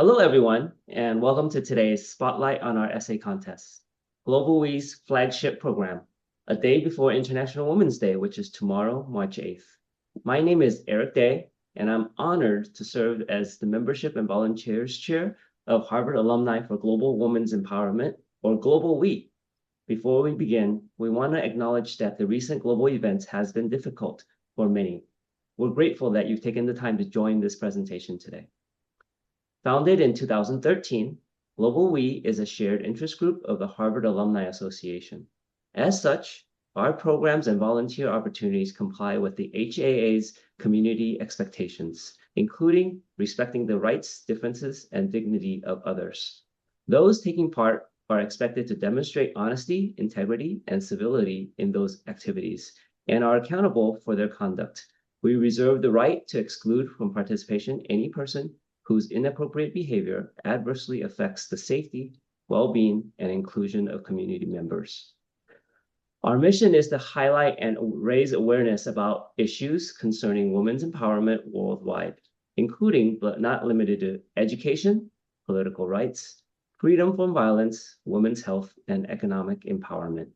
Hello, everyone, and welcome to today's Spotlight on Our Essay Contest, GlobalWE's flagship program, a day before International Women's Day, which is tomorrow, March 8th. My name is Eric Day, and I'm honored to serve as the Membership and Volunteers Chair of Harvard Alumni for Global Women's Empowerment, or GlobalWE. Before we begin, we want to acknowledge that the recent global events has been difficult for many. We're grateful that you've taken the time to join this presentation today. Founded in 2013, GlobalWE is a shared interest group of the Harvard Alumni Association. As such, our programs and volunteer opportunities comply with the HAA's community expectations, including respecting the rights, differences, and dignity of others. Those taking part are expected to demonstrate honesty, integrity, and civility in those activities, and are accountable for their conduct. We reserve the right to exclude from participation any person whose inappropriate behavior adversely affects the safety, well-being, and inclusion of community members. Our mission is to highlight and raise awareness about issues concerning women's empowerment worldwide, including but not limited to education, political rights, freedom from violence, women's health, and economic empowerment.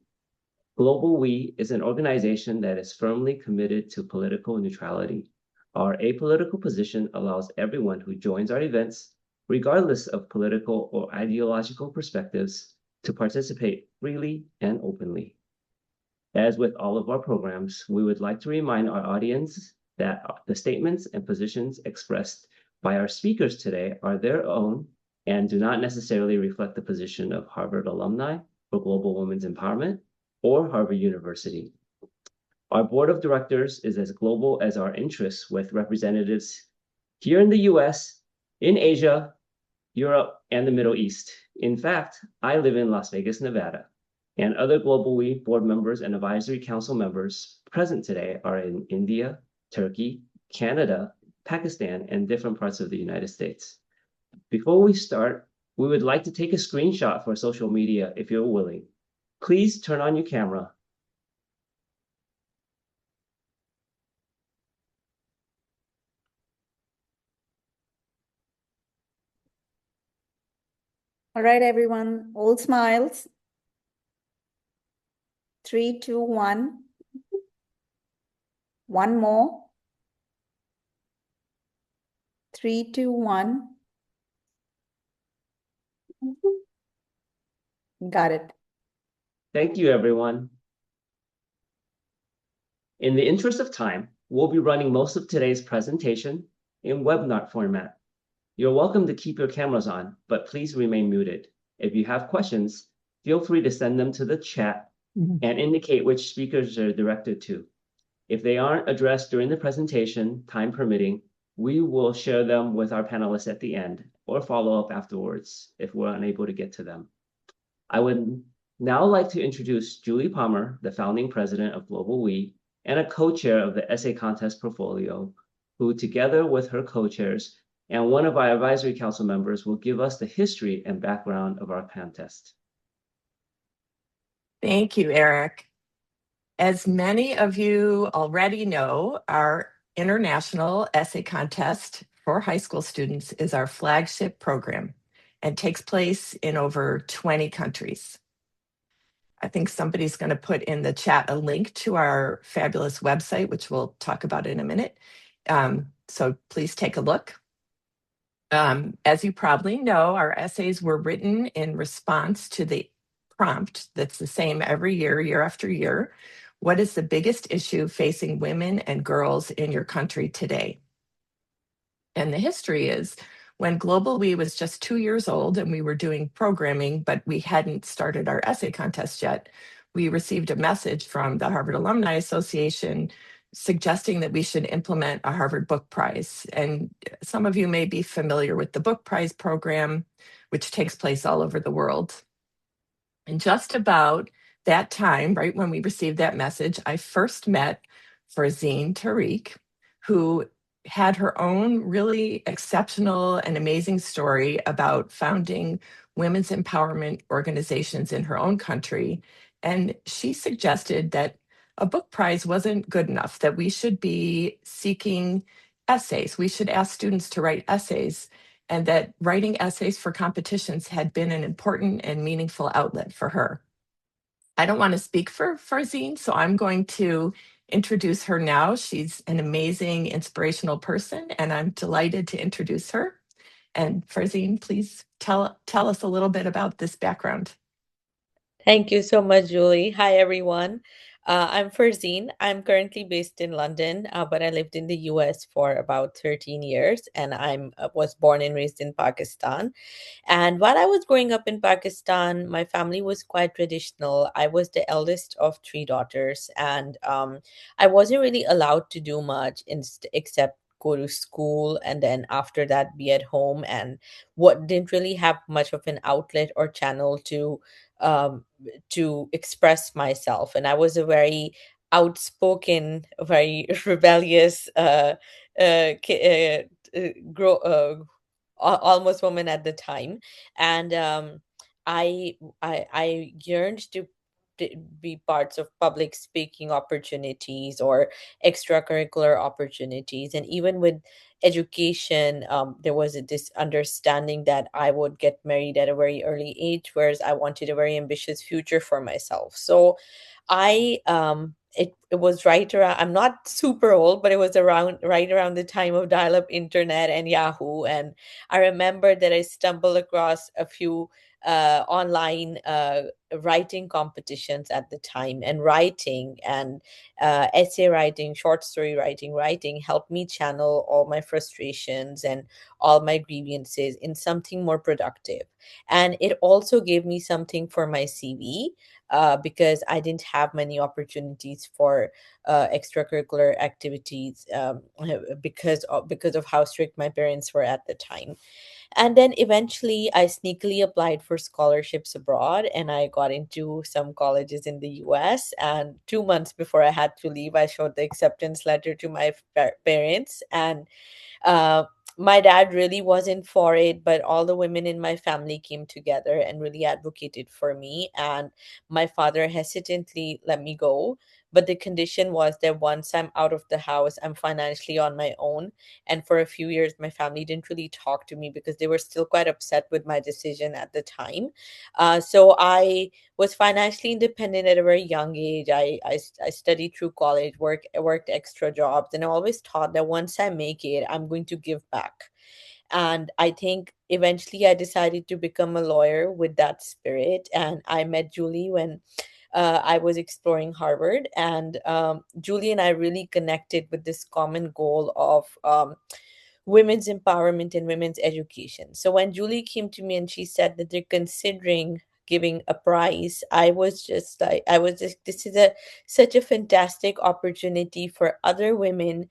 GlobalWE is an organization that is firmly committed to political neutrality. Our apolitical position allows everyone who joins our events, regardless of political or ideological perspectives, to participate freely and openly. As with all of our programs, we would like to remind our audience that the statements and positions expressed by our speakers today are their own and do not necessarily reflect the position of Harvard Alumni for Global Women's Empowerment or Harvard University. Our board of directors is as global as our interests, with representatives here in the US, in Asia, Europe, and the Middle East. In fact, I live in Las Vegas, Nevada, and other GlobalWE board members and advisory council members present today are in India, Turkey, Canada, Pakistan, and different parts of the United States. Before we start, we would like to take a screenshot for social media if you're willing. Please turn on your camera. All right, everyone, all smiles. 3, 2, 1. One more. 3, 2, 1. Got it. Thank you, everyone. In the interest of time, we'll be running most of today's presentation in webinar format. You're welcome to keep your cameras on, but please remain muted. If you have questions, feel free to send them to the chat and indicate which speakers they're directed to. If they aren't addressed during the presentation, time permitting, we will share them with our panelists at the end or follow up afterwards if we're unable to get to them. I would now like to introduce Julie Palmer, the founding president of GlobalWE and a co-chair of the Essay Contest Portfolio, who together with her co-chairs and one of our advisory council members will give us the history and background of our contest. Thank you, Eric. As many of you already know, our International Essay Contest for high school students is our flagship program and takes place in over 20 countries. I think somebody's going to put in the chat a link to our fabulous website, which we'll talk about in a minute. So please take a look. As you probably know, our essays were written in response to the prompt that's the same every year, year after year. What is the biggest issue facing women and girls in your country today? And the history is when GlobalWE was just 2 years old and we were doing programming, but we hadn't started our essay contest yet, we received a message from the Harvard Alumni Association suggesting that we should implement a Harvard Book Prize. And some of you may be familiar with the Book Prize program, which takes place all over the world. And just about that time, right when we received that message, I first met Farzeen Tariq, who had her own really exceptional and amazing story about founding women's empowerment organizations in her own country. And she suggested that a book prize wasn't good enough, that we should be seeking essays. We should ask students to write essays. and that writing essays for competitions had been an important and meaningful outlet for her. I don't want to speak for Farzine, so I'm going to introduce her now. She's an amazing, inspirational person, and I'm delighted to introduce her. And Farzine, please tell us a little bit about this background. Thank you so much, Julie. Hi, everyone. I'm Farzine. I'm currently based in London, but I lived in the US for about 13 years, and I was born and raised in Pakistan. And while I was growing up in Pakistan, my family was quite traditional. I was the eldest of three daughters, and I wasn't really allowed to do much except go to school and then after that be at home, and what didn't really have much of an outlet or channel um, to express myself. And I was a very outspoken, very rebellious grow almost woman at the time. And I yearned to be parts of public speaking opportunities or extracurricular opportunities. And even with education, there was this understanding that I would get married at a very early age, whereas I wanted a very ambitious future for myself. So it was right around, I'm not super old, but it was around right around the time of dial-up internet and Yahoo. And I remember that I stumbled across a few online writing competitions at the time, and writing and essay writing, short story writing helped me channel all my frustrations and all my grievances in something more productive. And it also gave me something for my CV, because I didn't have many opportunities for extracurricular activities, because of how strict my parents were at the time. And then eventually I sneakily applied for scholarships abroad, and I got into some colleges in the US. And 2 months before I had to leave, I showed the acceptance letter to my parents. And uh, my dad really wasn't for it, but all the women in my family came together and really advocated for me. And my father hesitantly let me go. But the condition was that once I'm out of the house, I'm financially on my own. And for a few years, my family didn't really talk to me because they were still quite upset with my decision at the time. So I was financially independent at a very young age. I studied through college, worked extra jobs, and I always thought that once I make it, I'm going to give back. And I think eventually I decided to become a lawyer with that spirit. And I met Julie when I was exploring Harvard. And Julie and I really connected with this common goal of women's empowerment and women's education. So when Julie came to me and she said that they're considering giving a prize, I was just like, this is such a fantastic opportunity for other women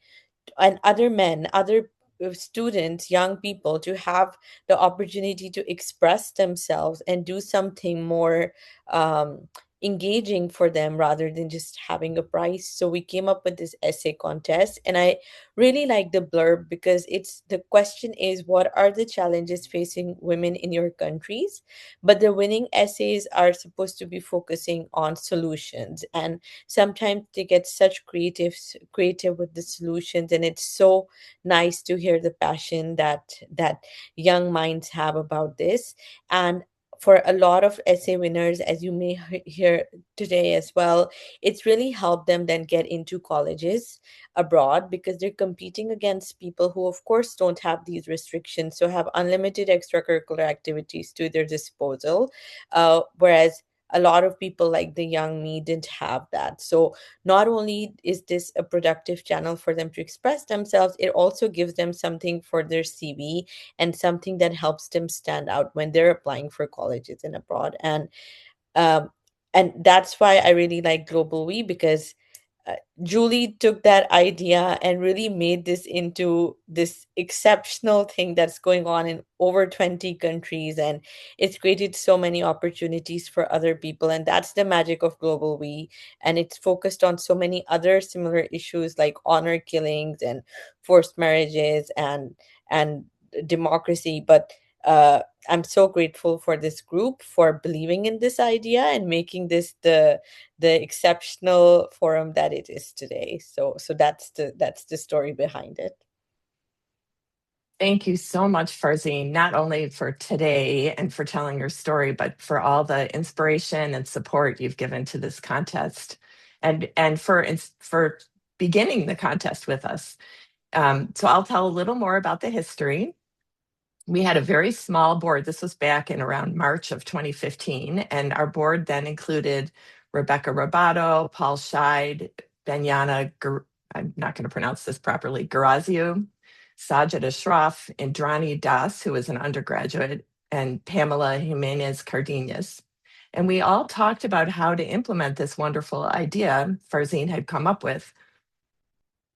and other men, other students, young people to have the opportunity to express themselves and do something more um, engaging for them rather than just having a prize. So we came up with this essay contest, and I really like the blurb because it's the question is, what are the challenges facing women in your countries? But the winning essays are supposed to be focusing on solutions, and sometimes they get such creative with the solutions, and it's so nice to hear the passion that young minds have about this. And for a lot of essay winners, as you may hear today as well, it's really helped them then get into colleges abroad because they're competing against people who of course don't have these restrictions, so have unlimited extracurricular activities to their disposal, whereas a lot of people like the young me didn't have that. So not only is this a productive channel for them to express themselves, it also gives them something for their CV and something that helps them stand out when they're applying for colleges and abroad. Um, and that's why I really like GlobalWE, because Julie took that idea and really made this into this exceptional thing that's going on in over 20 countries. And it's created so many opportunities for other people. And that's the magic of GlobalWE. And it's focused on so many other similar issues like honor killings and forced marriages and democracy. But I'm so grateful for this group for believing in this idea and making this the exceptional forum that it is today. So that's the story behind it. Thank you so much, Farzine, not only for today and for telling your story, but for all the inspiration and support you've given to this contest, and for beginning the contest with us. So I'll tell a little more about the history. We had a very small board. This was back in around March of 2015, and our board then included Rebecca Robato, Paul Scheid, Benyana, I'm not going to pronounce this properly, Garazio, Sajid Ashraf, Indrani Das, who was an undergraduate, and Pamela Jimenez Cardenas. And we all talked about how to implement this wonderful idea Farzine had come up with.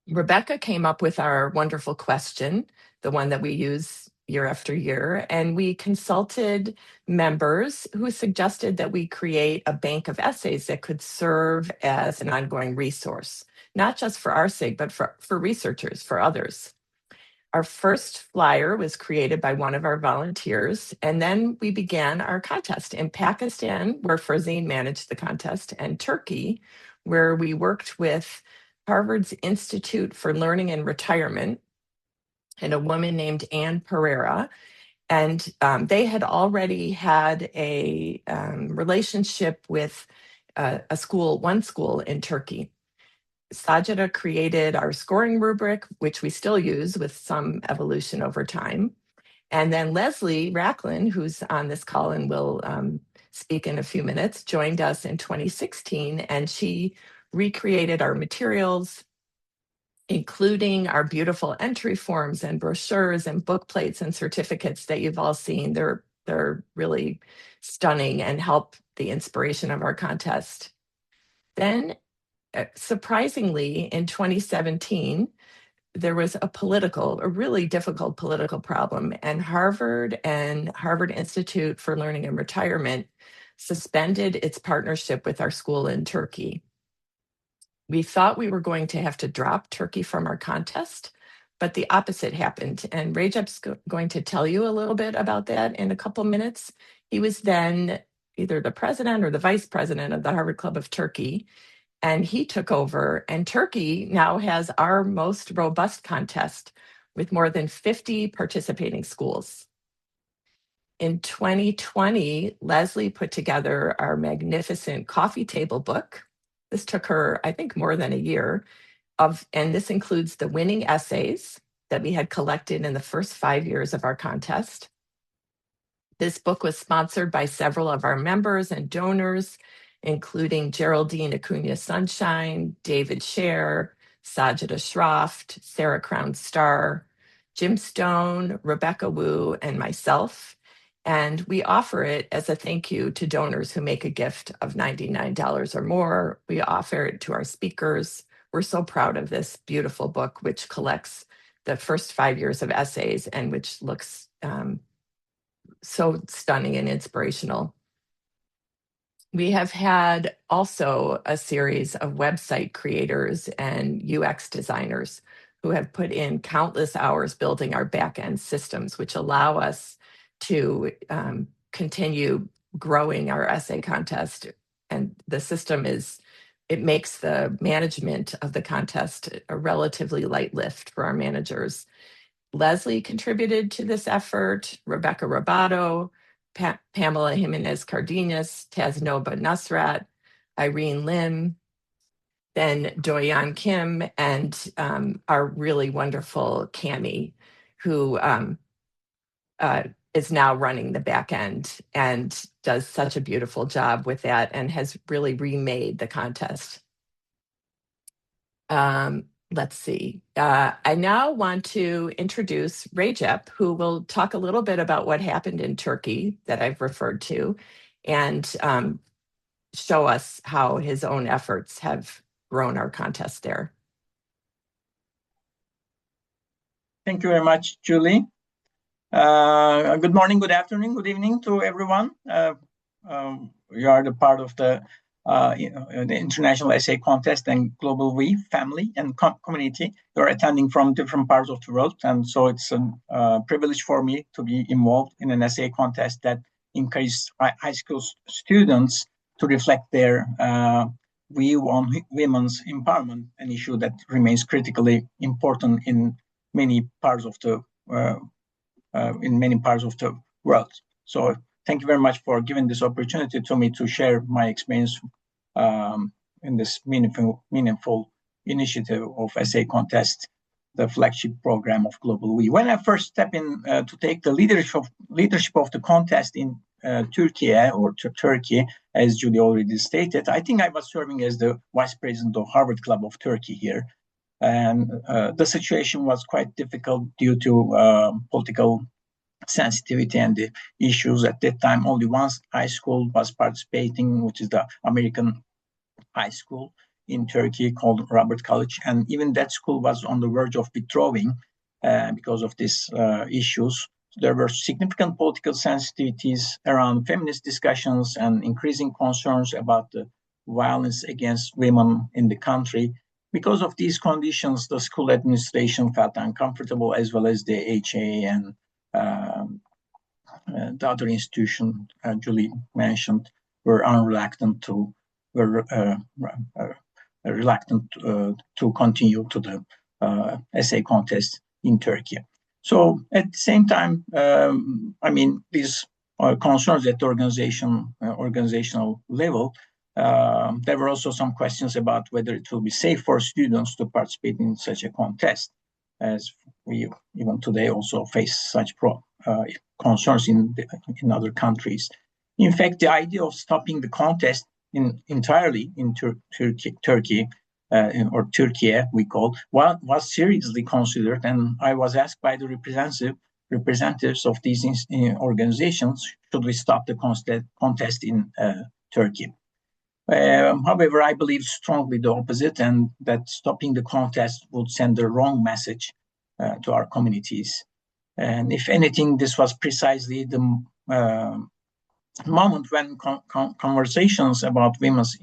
Rebecca came up with our wonderful question, the one that we use year after year, and we consulted members who suggested that we create a bank of essays that could serve as an ongoing resource, not just for our sake, but for researchers, for others. Our first flyer was created by one of our volunteers, and then we began our contest in Pakistan, where Farzine managed the contest, and Turkey, where we worked with Harvard's Institute for Learning and Retirement and a woman named Anne Pereira. And they had already had a relationship with one school in Turkey. Sajida created our scoring rubric, which we still use with some evolution over time. And then Leslie Racklin, who's on this call and will speak in a few minutes, joined us in 2016, and she recreated our materials, including our beautiful entry forms and brochures and book plates and certificates that you've all seen. They're really stunning and help the inspiration of our contest. Then, surprisingly, in 2017, there was a really difficult political problem, and Harvard Institute for Learning and Retirement suspended its partnership with our school in Turkey. We thought we were going to have to drop Turkey from our contest, but the opposite happened. And Recep's going to tell you a little bit about that in a couple minutes. He was then either the president or the vice president of the Harvard Club of Turkey, and he took over. And Turkey now has our most robust contest with more than 50 participating schools. In 2020, Leslie put together our magnificent coffee table book. This took her, I think, more than a year and this includes the winning essays that we had collected in the first 5 years of our contest. This book was sponsored by several of our members and donors, including Geraldine Acuna Sunshine, David Scher, Sajid Ashraf, Sarah Crown Starr, Jim Stone, Rebecca Wu, and myself. And we offer it as a thank you to donors who make a gift of $99 or more. We offer it to our speakers. We're so proud of this beautiful book, which collects the first 5 years of essays and which looks so stunning and inspirational. We have had also a series of website creators and UX designers who have put in countless hours building our back-end systems, which allow us to continue growing our essay contest. And the system it makes the management of the contest a relatively light lift for our managers. Leslie contributed to this effort, Rebecca Robato, Pamela Jimenez Cardenas, Taznova Nusrat, Irene Lim, then Doyan Kim, and our really wonderful Cami, who is now running the back end and does such a beautiful job with that and has really remade the contest. Let's see. I now want to introduce Recep, who will talk a little bit about what happened in Turkey that I've referred to, and show us how his own efforts have grown our contest there. Thank you very much, Julie. Good morning, good afternoon, good evening to everyone. You are the part of the International Essay Contest and GlobalWE family and community. You're attending from different parts of the world, and so it's a privilege for me to be involved in an essay contest that encourages high school students to reflect their view on women's empowerment, an issue that remains critically important in many parts of the in many parts of the world. So thank you very much for giving this opportunity to me to share my experience in this meaningful initiative of essay contest, the flagship program of GlobalWE. When I first stepped in to take the leadership of the contest in Turkey, Turkey, as Julie already stated, I think I was serving as the vice president of Harvard Club of Turkey here. And the situation was quite difficult due to political sensitivity and the issues at that time. Only one high school was participating, which is the American high school in Turkey called Robert College. And even that school was on the verge of withdrawing because of these issues. There were significant political sensitivities around feminist discussions and increasing concerns about the violence against women in the country. Because of these conditions, the school administration felt uncomfortable, as well as the HA and the other institution Julie mentioned were reluctant to continue to the essay contest in Turkey. So at the same time, these concerns at the organizational level. There were also some questions about whether it will be safe for students to participate in such a contest, as we even today also face such concerns in other countries. In fact, the idea of stopping the contest entirely in Turkey, or Turkey, we call, was seriously considered, and I was asked by the representatives of these organizations, should we stop the contest in Turkey? However, I believe strongly the opposite, and that stopping the contest would send the wrong message to our communities. And if anything, this was precisely the moment when conversations about women's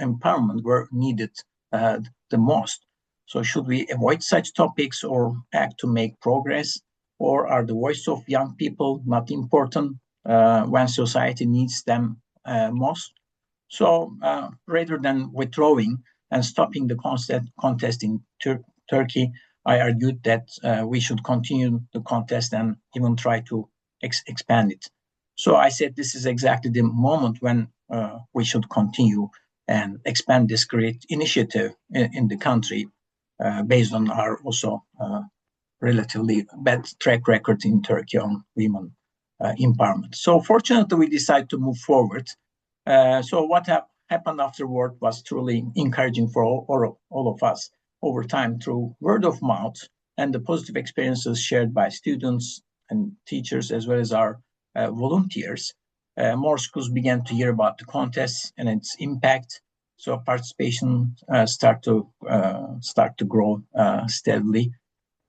empowerment were needed the most. So should we avoid such topics or act to make progress? Or are the voices of young people not important when society needs them most? So rather than withdrawing and stopping the contest in Turkey, I argued that we should continue the contest and even try to expand it. So I said this is exactly the moment when we should continue and expand this great initiative in the country based on our also relatively bad track record in Turkey on women empowerment. So fortunately, we decided to move forward. So what happened afterward was truly encouraging for all of us over time through word of mouth and the positive experiences shared by students and teachers, as well as our volunteers. More schools began to hear about the contest and its impact. So participation start to grow steadily.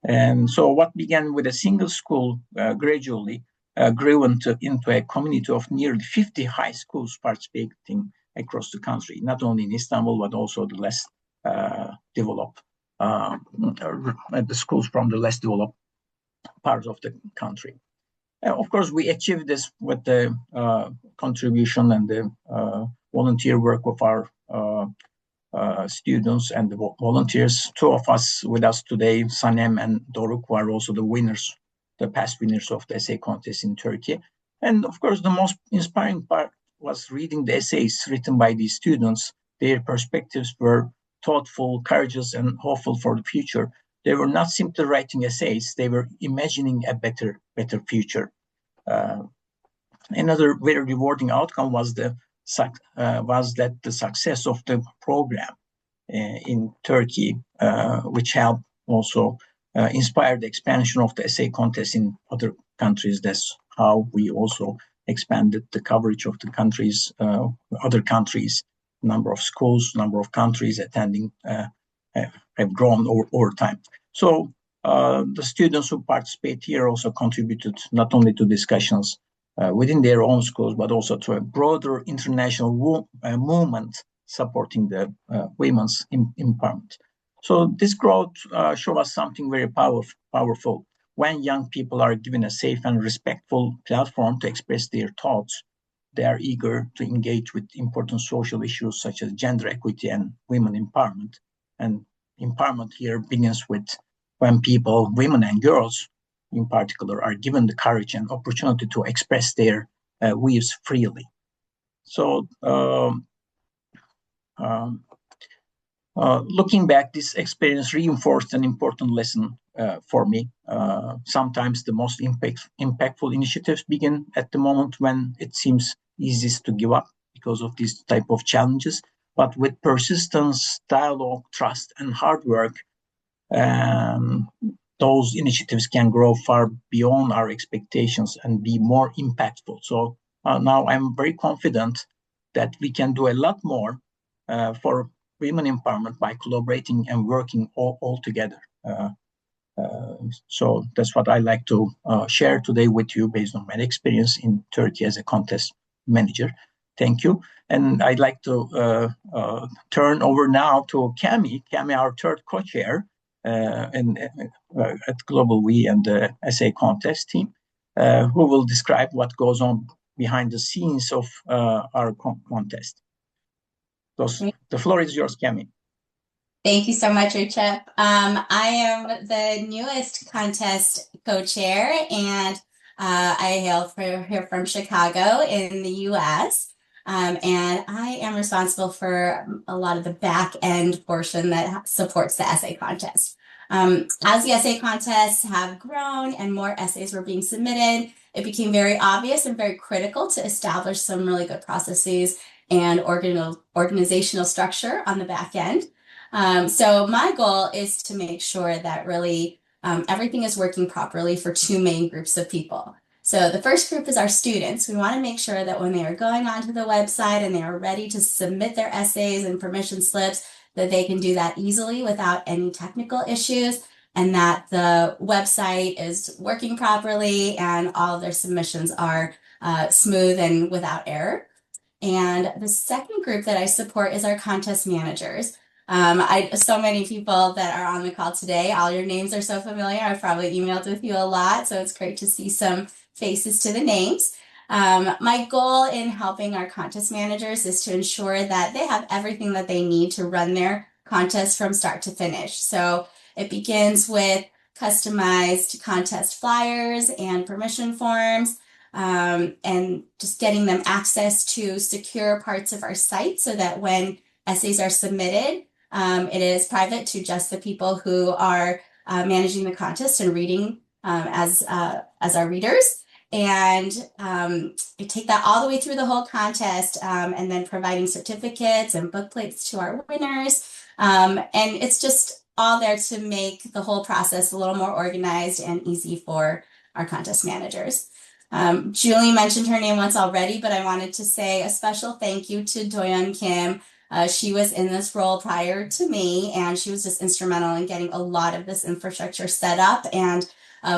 And so what began with a single school gradually grew into a community of nearly 50 high schools participating across the country, not only in Istanbul, but also the less developed, the schools from the less developed parts of the country. Of course, we achieved this with the contribution and the volunteer work of our students and the volunteers. Two of us with us today, Sanem and Doruk, who are also the past winners of the essay contest in Turkey. And of course, the most inspiring part was reading the essays written by these students. Their perspectives were thoughtful, courageous, and hopeful for the future. They were not simply writing essays, they were imagining a better future. Another very rewarding outcome was that the success of the program in Turkey, which helped also inspire the expansion of the essay contest in other countries. That's how we also expanded the coverage of the countries, other countries. Number of schools, number of countries attending have grown over time. So the students who participate here also contributed not only to discussions within their own schools, but also to a broader international movement supporting the women's empowerment. So this growth shows us something very powerful. When young people are given a safe and respectful platform to express their thoughts, they are eager to engage with important social issues such as gender equity and women empowerment. And empowerment here begins with when people, women and girls, in particular, are given the courage and opportunity to express their views freely. So looking back, this experience reinforced an important lesson for me. Sometimes the most impactful initiatives begin at the moment when it seems easiest to give up because of these type of challenges. But with persistence, dialogue, trust, and hard work, those initiatives can grow far beyond our expectations and be more impactful. So now I'm very confident that we can do a lot more for women empowerment by collaborating and working all together. So that's what I like to share today with you based on my experience in Turkey as a contest manager. Thank you. And I'd like to turn over now to Cami, our third co-chair at GlobalWE and the SA contest team, who will describe what goes on behind the scenes of our contest. The floor is yours, Cami. Thank you so much, Recep. I am the newest contest co-chair, and I hail here from Chicago in the US. And I am responsible for a lot of the back end portion that supports the essay contest. As the essay contests have grown and more essays were being submitted, it became very obvious and very critical to establish some really good processes and organizational structure on the back end. So my goal is to make sure that really everything is working properly for two main groups of people. So the first group is our students. We want to make sure that when they are going onto the website and they are ready to submit their essays and permission slips, that they can do that easily without any technical issues, and that the website is working properly and all of their submissions are smooth and without error. And the second group that I support is our contest managers. So many people that are on the call today, all your names are so familiar. I've probably emailed with you a lot, so it's great to see some faces to the names. My goal in helping our contest managers is to ensure that they have everything that they need to run their contest from start to finish. So it begins with customized contest flyers and permission forms, and just getting them access to secure parts of our site so that when essays are submitted, it is private to just the people who are managing the contest and reading as our readers. And we take that all the way through the whole contest, and then providing certificates and book plates to our winners. And it's just all there to make the whole process a little more organized and easy for our contest managers. Julie mentioned her name once already, but I wanted to say a special thank you to Doyeon Kim. She was in this role prior to me, and she was just instrumental in getting a lot of this infrastructure set up. And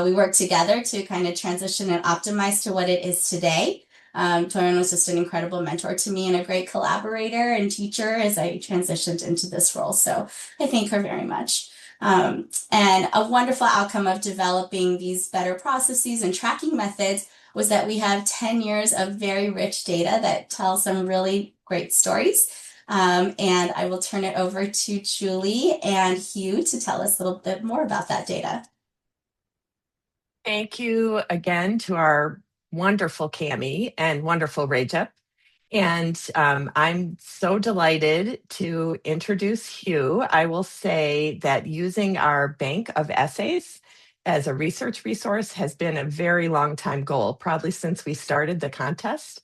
we worked together to kind of transition and optimize to what it is today. Doyeon was just an incredible mentor to me and a great collaborator and teacher as I transitioned into this role. So I thank her very much. And a wonderful outcome of developing these better processes and tracking methods was that we have 10 years of very rich data that tell some really great stories. And I will turn it over to Julie and Hugh to tell us a little bit more about that data. Thank you again to our wonderful Cami and wonderful Recep. And I'm so delighted to introduce Hugh. I will say that using our bank of essays as a research resource has been a very long time goal, probably since we started the contest.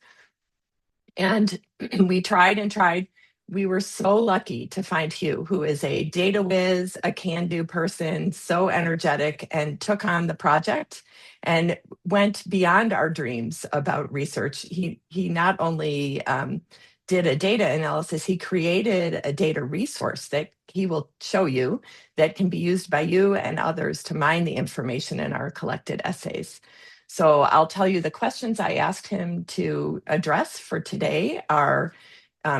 And we tried and tried. We were so lucky to find Hugh, who is a data whiz, a can-do person, so energetic, and took on the project and went beyond our dreams about research. He not only did a data analysis, he created a data resource that he will show you that can be used by you and others to mine the information in our collected essays. So I'll tell you the questions I asked him to address for today are,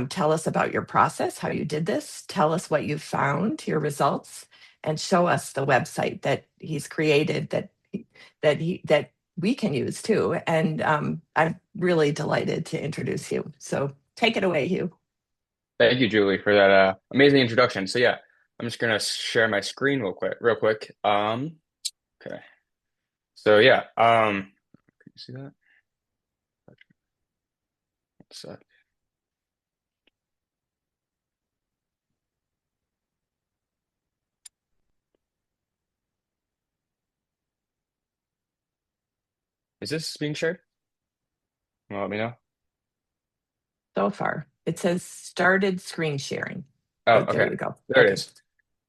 tell us about your process, how you did this, tell us what you found, your results, and show us the website that he's created that we can use too. And I'm really delighted to introduce you. So take it away, Hugh. Thank you, Julie, for that amazing introduction. So yeah, I'm just gonna share my screen real quick. Okay. So yeah, can you see that? So, is this being shared? Well, let me know. So far, it says started screen sharing. Oh, Oh, there okay. you go. There it Okay. is.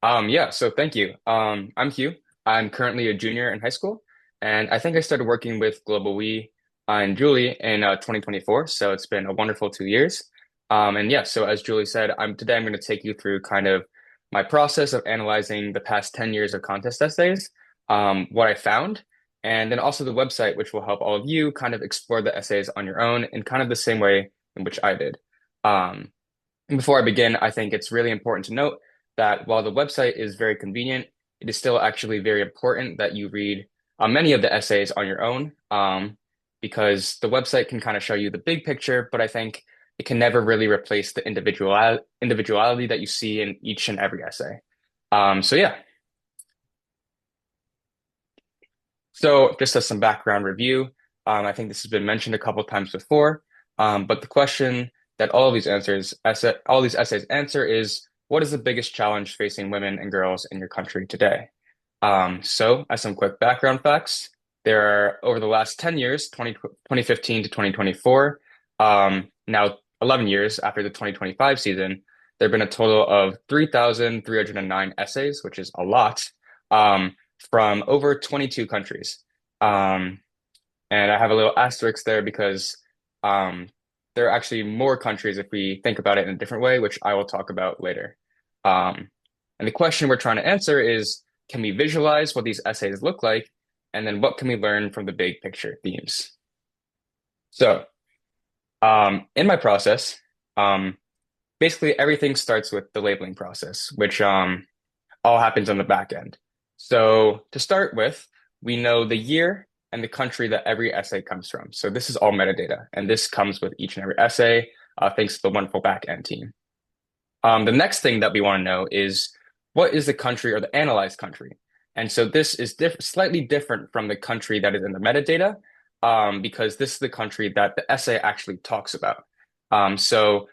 Yeah, so thank you. I'm Hugh. I'm currently a junior in high school, and I think I started working with GlobalWE and Julie in 2024. So it's been a wonderful 2 years. And yeah, so as Julie said, I'm going to take you through kind of my process of analyzing the past 10 years of contest essays, what I found, and then also the website, which will help all of you kind of explore the essays on your own in kind of the same way in which I did. Um, and before I begin, I think it's really important to note that while the website is very convenient, it is still actually very important that you read many of the essays on your own, because the website can kind of show you the big picture, but I think it can never really replace the individuality that you see in each and every essay. So yeah, so just as some background review, I think this has been mentioned a couple times before, but the question that all these essays answer is, what is the biggest challenge facing women and girls in your country today? So as some quick background facts, there are over the last 10 years, 2015 to 2024, now 11 years after the 2025 season, there have been a total of 3,309 essays, which is a lot. From over 22 countries. Um, and I have a little asterisk there because um, there are actually more countries if we think about it in a different way, which I will talk about later. Um, and the question we're trying to answer is, can we visualize what these essays look like? And then what can we learn from the big picture themes? So in my process, um, basically everything starts with the labeling process, which all happens on the back end. So to start with, we know the year and the country that every essay comes from. So this is all metadata, and this comes with each and every essay, thanks to the wonderful back end team. The next thing that we want to know is, what is the country or the analyzed country? And so this is slightly different from the country that is in the metadata, because this is the country that the essay actually talks about. So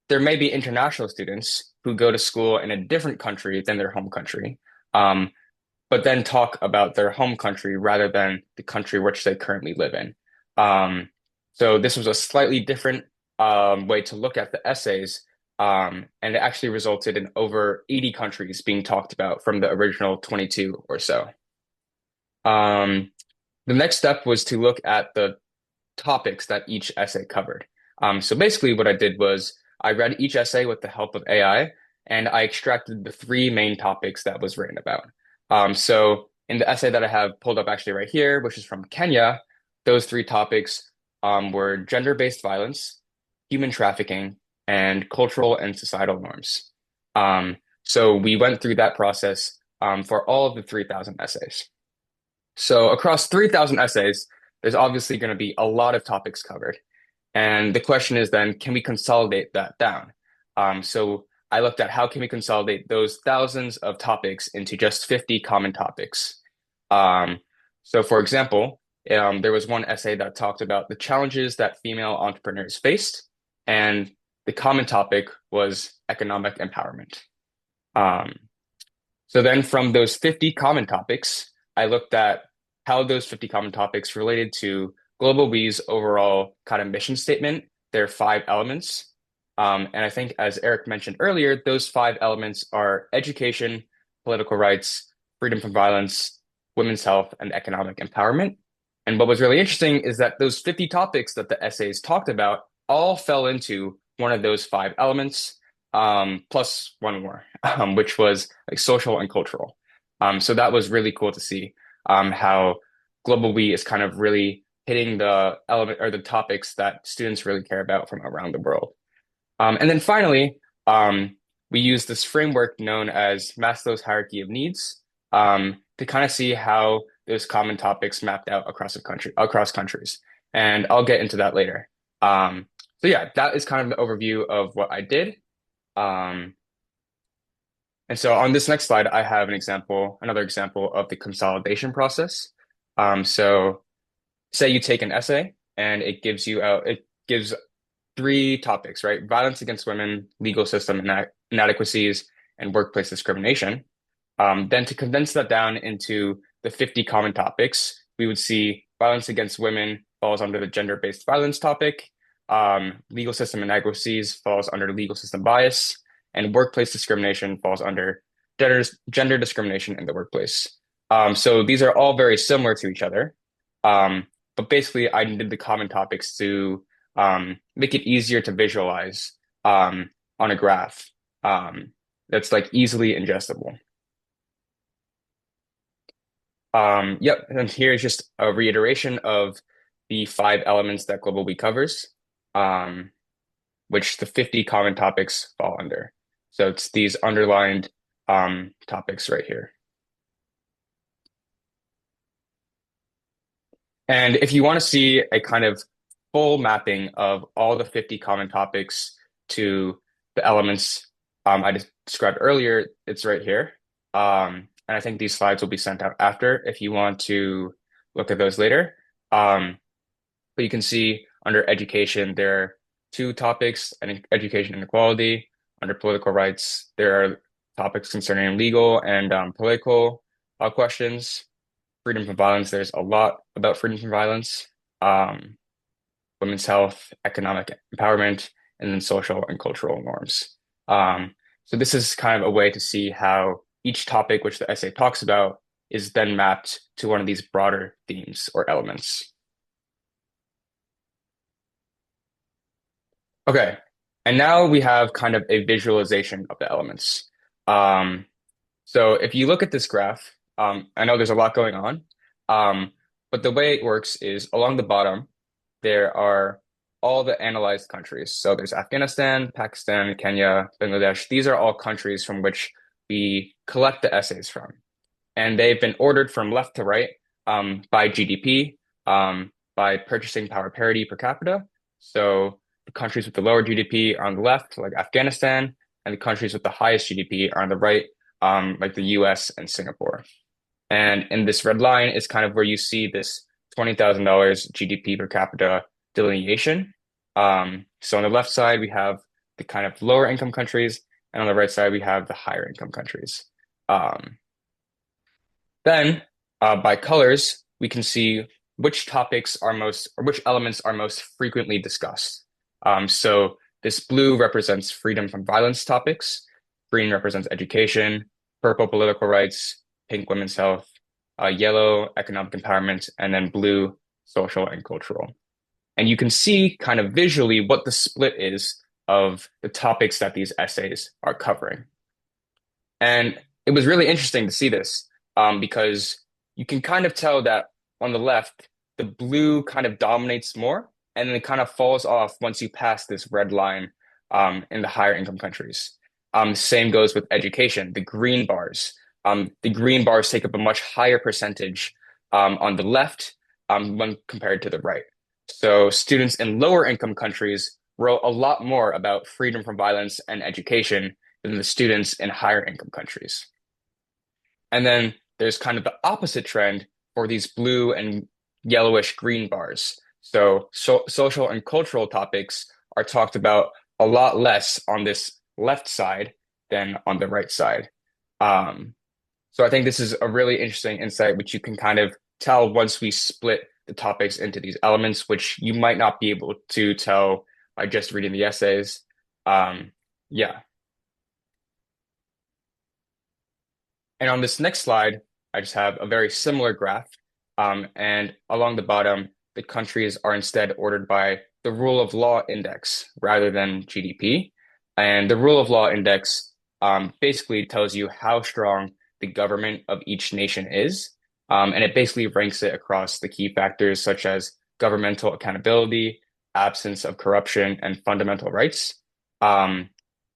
there may be international students who go to school in a different country than their home country, um, but then talk about their home country rather than the country which they currently live in. So this was a slightly different way to look at the essays, and it actually resulted in over 80 countries being talked about from the original 22 or so. The next step was to look at the topics that each essay covered. So basically, what I did was I read each essay with the help of AI, and I extracted the three main topics that was written about. So in the essay that I have pulled up actually right here, which is from Kenya, those three topics were gender-based violence, human trafficking, and cultural and societal norms. So we went through that process for all of the 3,000 essays. So across 3,000 essays, there's obviously going to be a lot of topics covered. And the question is then, can we consolidate that down? So I looked at how can we consolidate those thousands of topics into just 50 common topics. Um, so for example, there was one essay that talked about the challenges that female entrepreneurs faced, and the common topic was economic empowerment. Um, so then from those 50 common topics, I looked at how those 50 common topics related to GlobalWE's overall kind of mission statement. There are 5 elements. And I think, as Eric mentioned earlier, those 5 elements are education, political rights, freedom from violence, women's health, and economic empowerment. And what was really interesting is that those 50 topics that the essays talked about all fell into one of those 5 elements, plus one more, which was like social and cultural. So that was really cool to see how GlobalWE is kind of really hitting the element or the topics that students really care about from around the world. And then finally, we use this framework known as Maslow's hierarchy of needs, to kind of see how those common topics mapped out across countries. And I'll get into that later. So yeah, that is kind of the overview of what I did. And so on this next slide, I have another example of the consolidation process. So say you take an essay and it gives three topics, right? Violence against women, legal system inadequacies, and workplace discrimination. Then to condense that down into the 50 common topics, we would see violence against women falls under the gender-based violence topic, legal system inadequacies falls under legal system bias, and workplace discrimination falls under gender discrimination in the workplace. So these are all very similar to each other. But basically, I did the common topics to make it easier to visualize on a graph that's like easily ingestible. Yep, and here's just a reiteration of the 5 elements that GlobalWE covers, which the 50 common topics fall under. So it's these underlined topics right here. And if you want to see a kind of full mapping of all the 50 common topics to the elements I described earlier, it's right here. And I think these slides will be sent out after if you want to look at those later. But you can see under education, there are 2 topics, education inequality. Under political rights, there are topics concerning legal and political questions. Freedom from violence, there's a lot about freedom from violence. Women's health, economic empowerment, and then social and cultural norms. So this is kind of a way to see how each topic which the essay talks about is then mapped to one of these broader themes or elements. Okay, and now we have kind of a visualization of the elements. So if you look at this graph, I know there's a lot going on, but the way it works is along the bottom, there are all the analyzed countries. So there's Afghanistan, Pakistan, Kenya, Bangladesh. These are all countries from which we collect the essays from. And they've been ordered from left to right by GDP, by purchasing power parity per capita. So the countries with the lower GDP are on the left, like Afghanistan, and the countries with the highest GDP are on the right, like the US and Singapore. And in this red line is kind of where you see this $20,000 GDP per capita delineation. So on the left side, we have the kind of lower income countries, and on the right side, we have the higher income countries. Then by colors, we can see which topics are most, or which elements are most frequently discussed. So this blue represents freedom from violence topics, green represents education, purple political rights, pink women's health, yellow economic empowerment, and then blue social and cultural. And you can see kind of visually what the split is of the topics that these essays are covering. And it was really interesting to see this because you can kind of tell that on the left, the blue kind of dominates more, and then it kind of falls off once you pass this red line in the higher income countries. Same goes with education, the green bars. The green bars take up a much higher percentage on the left when compared to the right. So students in lower income countries wrote a lot more about freedom from violence and education than the students in higher income countries. And then there's kind of the opposite trend for these blue and yellowish green bars. So social and cultural topics are talked about a lot less on this left side than on the right side. So I think this is a really interesting insight, which you can kind of tell once we split the topics into these elements, which you might not be able to tell by just reading the essays. Yeah. And on this next slide, I just have a very similar graph. And along the bottom, the countries are instead ordered by the rule of law index rather than GDP. And the rule of law index basically tells you how strong the government of each nation is. And it basically ranks it across the key factors such as governmental accountability, absence of corruption, and fundamental rights. And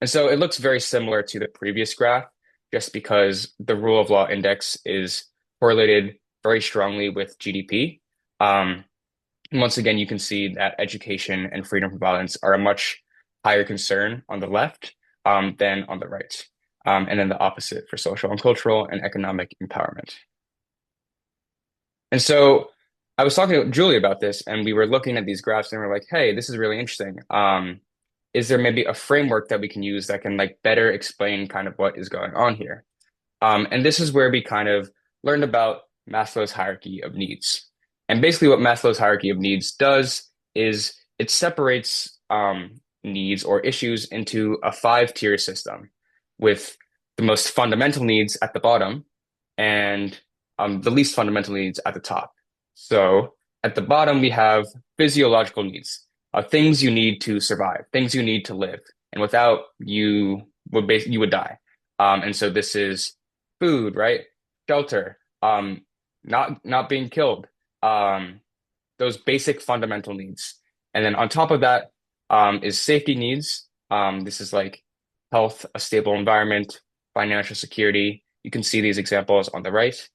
so it looks very similar to the previous graph, just because the rule of law index is correlated very strongly with GDP. And once again, you can see that education and freedom from violence are a much higher concern on the left than on the right. And then the opposite for social and cultural and economic empowerment. And so I was talking to Julie about this, and we were looking at these graphs, and we're like, hey, this is really interesting. Is there maybe a framework that we can use that can like better explain kind of what is going on here? And this is where we kind of learned about Maslow's hierarchy of needs. And basically, what Maslow's hierarchy of needs does is it separates needs or issues into a five-tier system with the most fundamental needs at the bottom and the least fundamental needs at the top. So at the bottom, we have physiological needs, things you need to survive, things you need to live. And without you would die. And so this is food, right? Shelter, not being killed, those basic fundamental needs. And then on top of that, is safety needs. This is like health, a stable environment, financial security. You can see these examples on the right.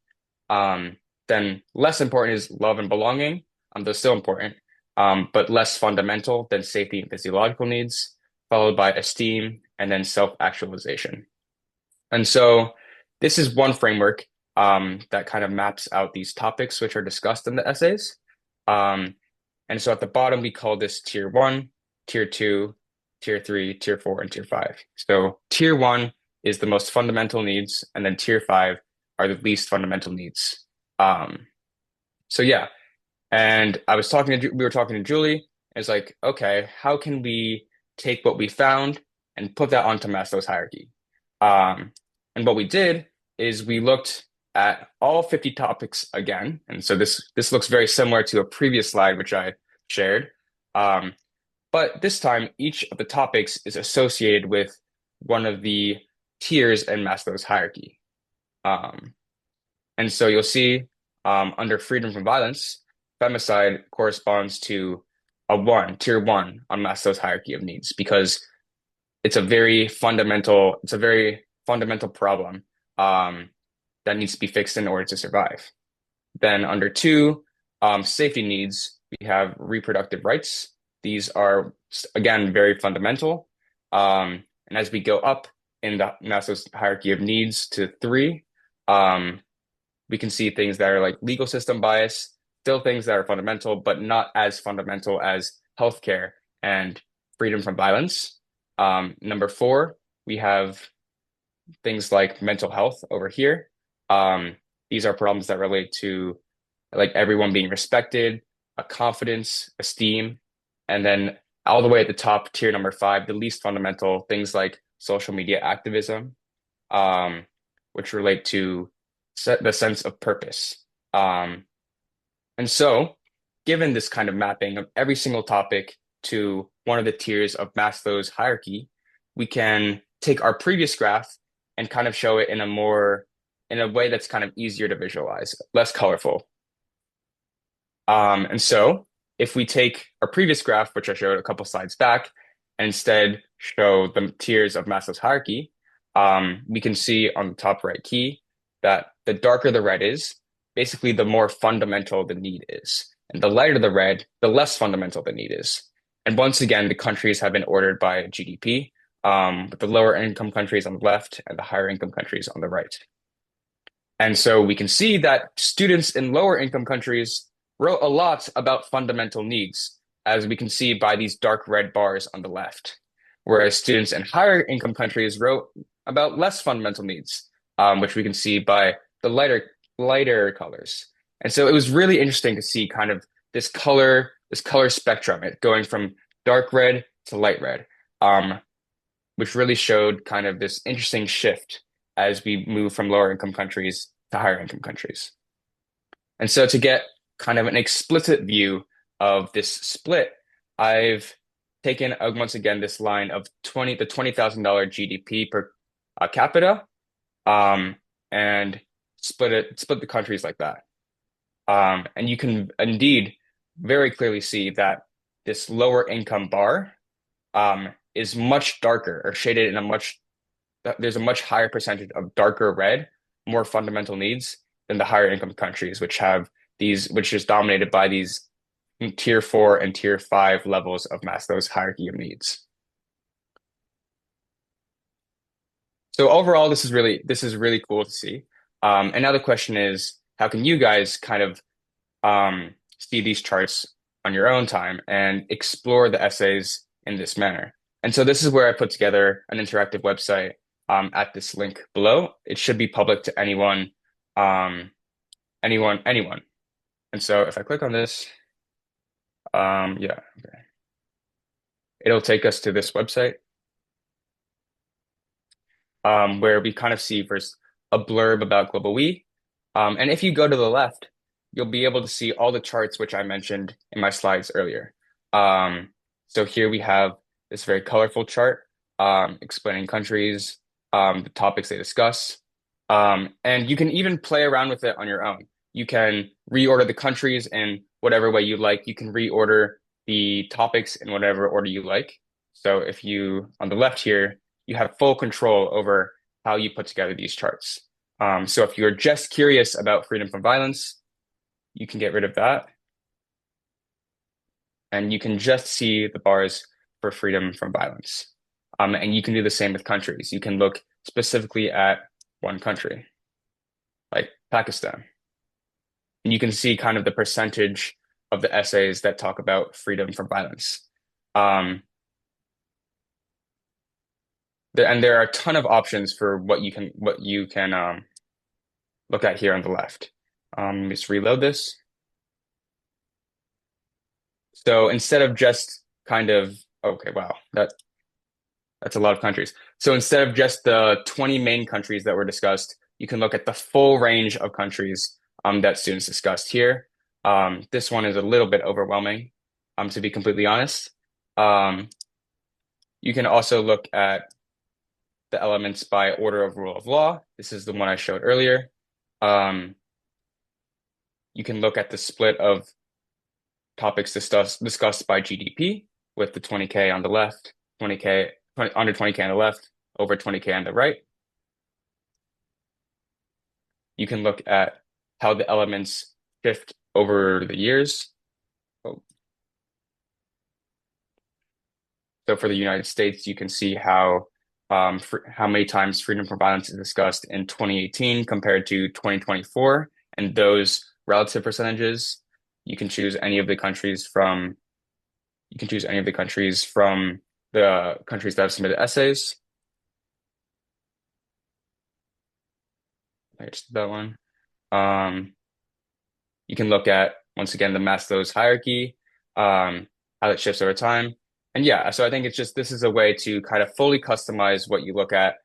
Then less important is love and belonging. They're still important, but less fundamental than safety and physiological needs, followed by esteem and then self-actualization. And so this is one framework that kind of maps out these topics which are discussed in the essays. And so at the bottom, we call this tier one, tier two, tier three, tier four, and tier five. So tier one is the most fundamental needs, and then tier five are the least fundamental needs. So yeah, and we were talking to Julie. It's like, okay, how can we take what we found and put that onto Maslow's hierarchy? And what we did is we looked at all 50 topics again. And so this looks very similar to a previous slide, which I shared. But this time, each of the topics is associated with one of the tiers in Maslow's hierarchy. And so you'll see under freedom from violence, femicide corresponds to tier one on Maslow's hierarchy of needs, because it's a very fundamental problem that needs to be fixed in order to survive. Then under two, safety needs, we have reproductive rights. These are, again, very fundamental. And as we go up in the Maslow's hierarchy of needs to three, we can see things that are like legal system bias, still things that are fundamental, but not as fundamental as healthcare and freedom from violence. Number four, we have things like mental health over here. These are problems that relate to like everyone being respected, confidence, esteem, and then all the way at the top, tier number five, the least fundamental things like social media activism, which relate to the sense of purpose. And so, given this kind of mapping of every single topic to one of the tiers of Maslow's hierarchy, we can take our previous graph and kind of show it in a way that's kind of easier to visualize, less colorful. And so if we take our previous graph, which I showed a couple slides back, and instead show the tiers of Maslow's hierarchy, we can see on the top right key that the darker the red is, basically the more fundamental the need is. And the lighter the red, the less fundamental the need is. And once again, the countries have been ordered by GDP, with the lower income countries on the left and the higher income countries on the right. And so we can see that students in lower income countries wrote a lot about fundamental needs, as we can see by these dark red bars on the left, whereas students in higher income countries wrote about less fundamental needs, which we can see by the lighter colors. And so it was really interesting to see kind of this color spectrum, it going from dark red to light red, which really showed kind of this interesting shift as we move from lower income countries to higher income countries. And so to get kind of an explicit view of this split, I've taken once again this line of the $20,000 GDP per capita, and split the countries like that. And you can indeed very clearly see that this lower income bar is much darker, or shaded in there's a much higher percentage of darker red, more fundamental needs than the higher income countries, which is dominated by these tier 4 and tier 5 levels of Maslow's hierarchy of needs. So overall, this is really cool to see. And now the question is, how can you guys kind of see these charts on your own time and explore the essays in this manner. And so this is where I put together an interactive website at this link below. It should be public to anyone, anyone. And so if I click on this, yeah, okay. It'll take us to this website where we kind of see first a blurb about GlobalWE. And if you go to the left, you'll be able to see all the charts which I mentioned in my slides earlier. So here we have this very colorful chart explaining countries, the topics they discuss. And you can even play around with it on your own. You can reorder the countries in whatever way you like. You can reorder the topics in whatever order you like. So if you, on the left here, you have full control over how you put together these charts. So if you're just curious about freedom from violence, you can get rid of that. And you can just see the bars for freedom from violence. And you can do the same with countries. You can look specifically at one country, like Pakistan. And you can see kind of the percentage of the essays that talk about freedom from violence. And there are a ton of options for what you can look at here on the left. Just reload this. So instead of just kind of, okay, wow, that's a lot of countries. So instead of just the 20 main countries that were discussed, you can look at the full range of countries that students discussed here. This one is a little bit overwhelming, to be completely honest. You can also look at the elements by order of rule of law. This is the one I showed earlier. You can look at the split of topics discussed by GDP with the 20K on the left, under 20K on the left, over 20K on the right. You can look at how the elements shift over the years. So for the United States, you can see how many times freedom from violence is discussed in 2018 compared to 2024, and those relative percentages. You can choose any of the countries from the countries that have submitted essays. I just did that one. You can look at, once again, the Maslow's hierarchy, how it shifts over time. And yeah, so I think this is a way to kind of fully customize what you look at.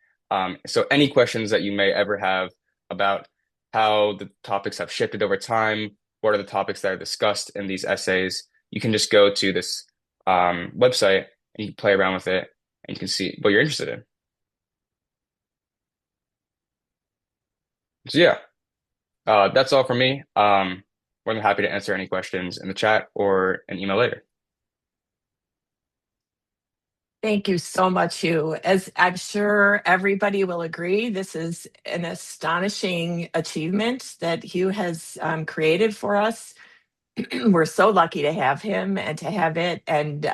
So any questions that you may ever have about how the topics have shifted over time, what are the topics that are discussed in these essays, you can just go to this website and you can play around with it and you can see what you're interested in. So yeah, that's all from me. More than happy to answer any questions in the chat or an email later. Thank you so much, Hugh. As I'm sure everybody will agree, this is an astonishing achievement that Hugh has created for us. We're so lucky to have him and to have it. And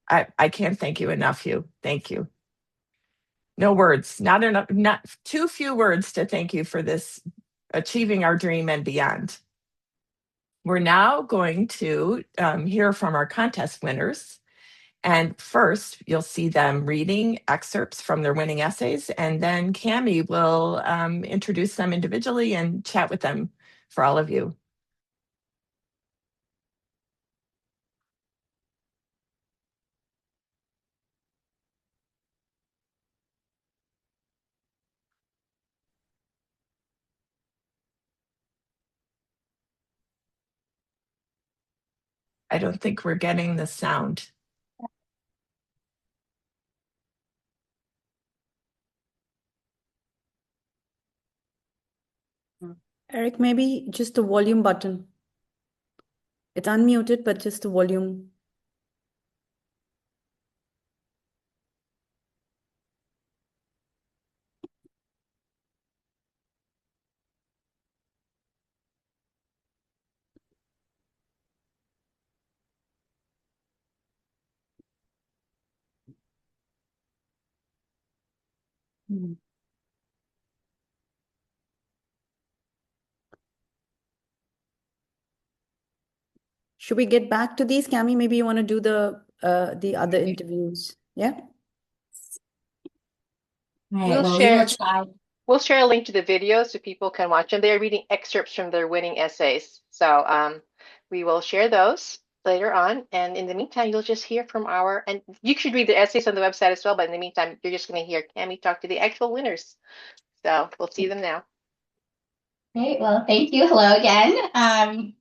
I can't thank you enough, Hugh. Thank you. No words, not enough, not too few words to thank you for this, achieving our dream and beyond. We're now going to hear from our contest winners. And first, you'll see them reading excerpts from their winning essays, and then Cami will introduce them individually and chat with them for all of you. I don't think we're getting the sound. Eric, maybe just the volume button. It's unmuted, but just the volume. Hmm. Should we get back to these? Cami, maybe you want to do the other interviews. Yeah. All right, We'll well, we will share try. we'll share a link to the videos so people can watch them. They are reading excerpts from their winning essays. So we will share those later on. And in the meantime, you'll just hear from and you should read the essays on the website as well, but in the meantime, you're just going to hear Cami talk to the actual winners. So we'll see them now. Great. Well, thank you. Hello again.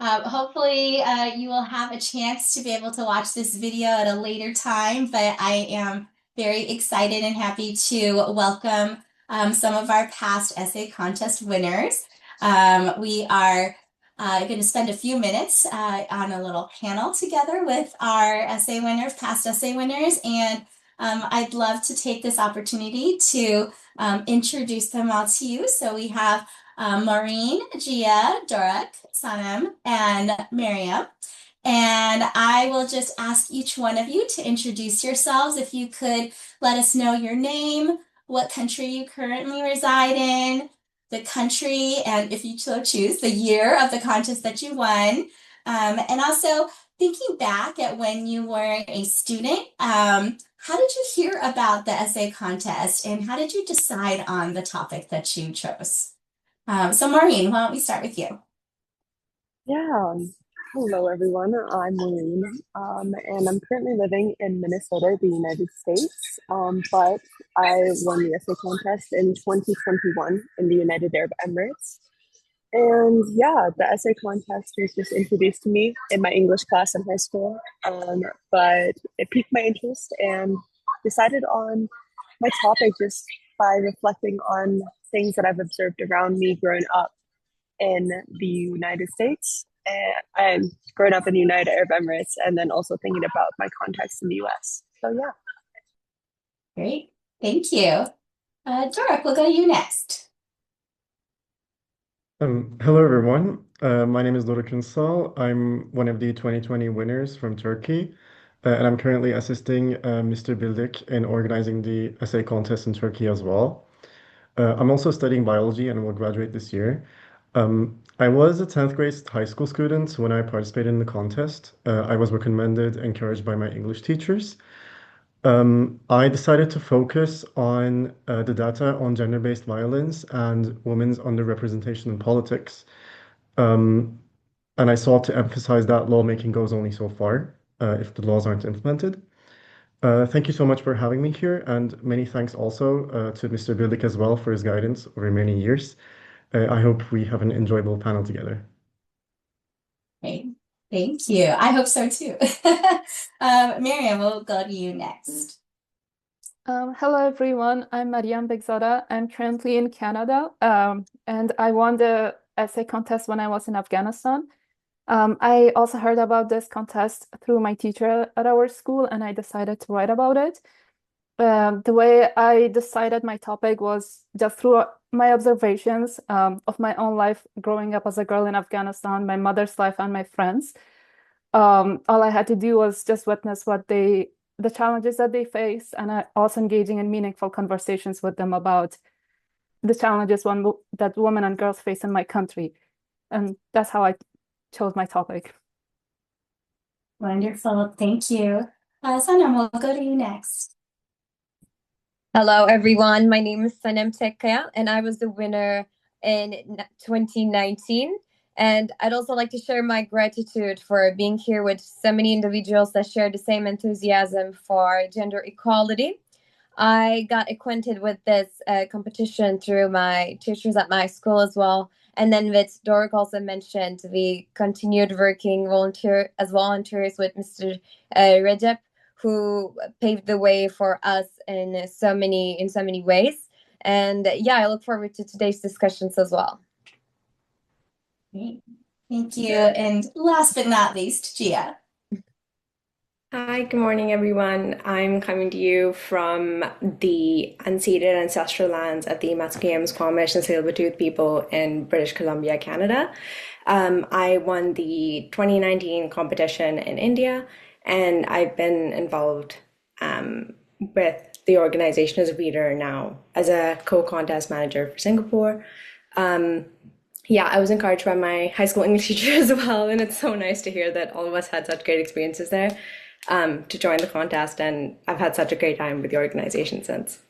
Hopefully, you will have a chance to be able to watch this video at a later time, but I am very excited and happy to welcome some of our past essay contest winners. We are going to spend a few minutes on a little panel together with our essay winners, past essay winners, and I'd love to take this opportunity to introduce them all to you. So we have Maureen, Gia, Doruk, Sanam, and Miriam. And I will just ask each one of you to introduce yourselves. If you could let us know your name, what country you currently reside in, the country, and if you so choose, the year of the contest that you won. And also thinking back at when you were a student, how did you hear about the essay contest and how did you decide on the topic that you chose? So Maureen, why don't we start with you? Yeah, hello everyone. I'm Maureen, and I'm currently living in Minnesota, the United States. But I won the essay contest in 2021 in the United Arab Emirates. And yeah, the essay contest was just introduced to me in my English class in high school. But it piqued my interest and decided on my topic just by reflecting on things that I've observed around me growing up in the United States and growing up in the United Arab Emirates, and then also thinking about my context in the US. So yeah. Great, thank you. Doruk, we'll go to you next. Hello everyone. My name is Doruk Ünsal. I'm one of the 2020 winners from Turkey, and I'm currently assisting Mr. Bildik in organizing the essay contest in Turkey as well. I'm also studying biology and will graduate this year. I was a 10th grade high school student when I participated in the contest. I was recommended, encouraged by my English teachers. I decided to focus on the data on gender-based violence and women's underrepresentation in politics. And I sought to emphasize that lawmaking goes only so far if the laws aren't implemented. Thank you so much for having me here, and many thanks also to Mr. Bildik as well for his guidance over many years. I hope we have an enjoyable panel together. Great, thank you. I hope so too. Miriam, we'll go to you next. Hello everyone, I'm Mariam Begzada. I'm currently in Canada, and I won the essay contest when I was in Afghanistan. I also heard about this contest through my teacher at our school, and I decided to write about it. The way I decided my topic was just through my observations of my own life growing up as a girl in Afghanistan, my mother's life, and my friends. All I had to do was just witness the challenges that they face, and also engaging in meaningful conversations with them about the challenges that women and girls face in my country. And that's how I chose my topic. Wonderful, thank you. Sanam, we'll go to you next. Hello, everyone. My name is Sanem Tekkaya, and I was the winner in 2019. And I'd also like to share my gratitude for being here with so many individuals that share the same enthusiasm for gender equality. I got acquainted with this competition through my teachers at my school as well. And then with Doruk also mentioned, we continued working as volunteers with Mr. Recep, who paved the way for us in so many ways. And yeah, I look forward to today's discussions as well. Great. Thank you. And last but not least, Gia. Hi, good morning, everyone. I'm coming to you from the unceded ancestral lands of the Musqueam, Squamish, and Tsleil-Waututh people in British Columbia, Canada. I won the 2019 competition in India, and I've been involved with the organization as a reader now, as a co-contest manager for Singapore. yeah, I was encouraged by my high school English teacher as well, and it's so nice to hear that all of us had such great experiences there, to join the contest, and I've had such a great time with the organization since.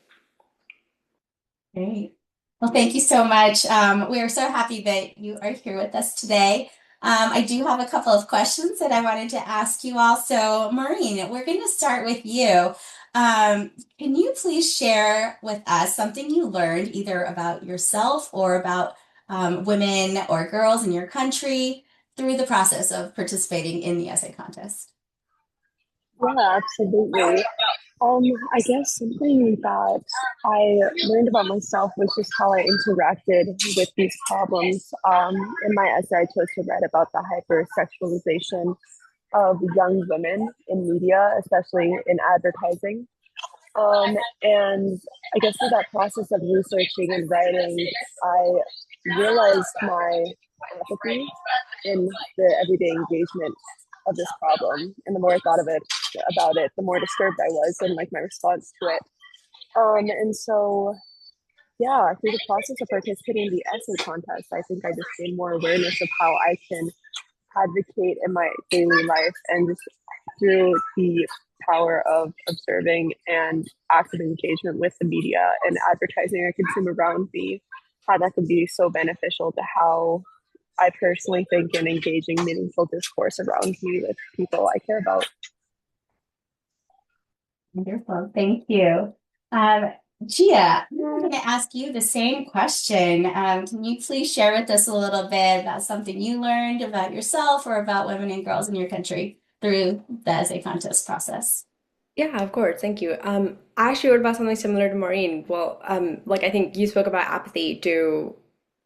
Great. Well, thank you so much. We are so happy that you are here with us today. I do have a couple of questions that I wanted to ask you all. So, Maureen, we're going to start with you. Can you please share with us something you learned either about yourself or about women or girls in your country through the process of participating in the essay contest? Yeah, absolutely. I guess something that I learned about myself was just how I interacted with these problems. In my essay, I chose to write about the hypersexualization of young women in media, especially in advertising. And I guess through that process of researching and writing, I realized my apathy in the everyday engagement of this problem. And the more I thought of it about it, the more disturbed I was and like my response to it. And so yeah, through the process of participating in the essay contest, I think I just gained more awareness of how I can advocate in my daily life, and just through the power of observing and active engagement with the media and advertising I consume around me, how that can be so beneficial to how I personally think in engaging meaningful discourse around me with people I care about. Wonderful. Thank you. Gia, I'm going to ask you the same question. Can you please share with us a little bit about something you learned about yourself or about women and girls in your country through the essay contest process? Yeah, of course. Thank you. I actually wrote about something similar to Maureen. Well, like I think you spoke about apathy to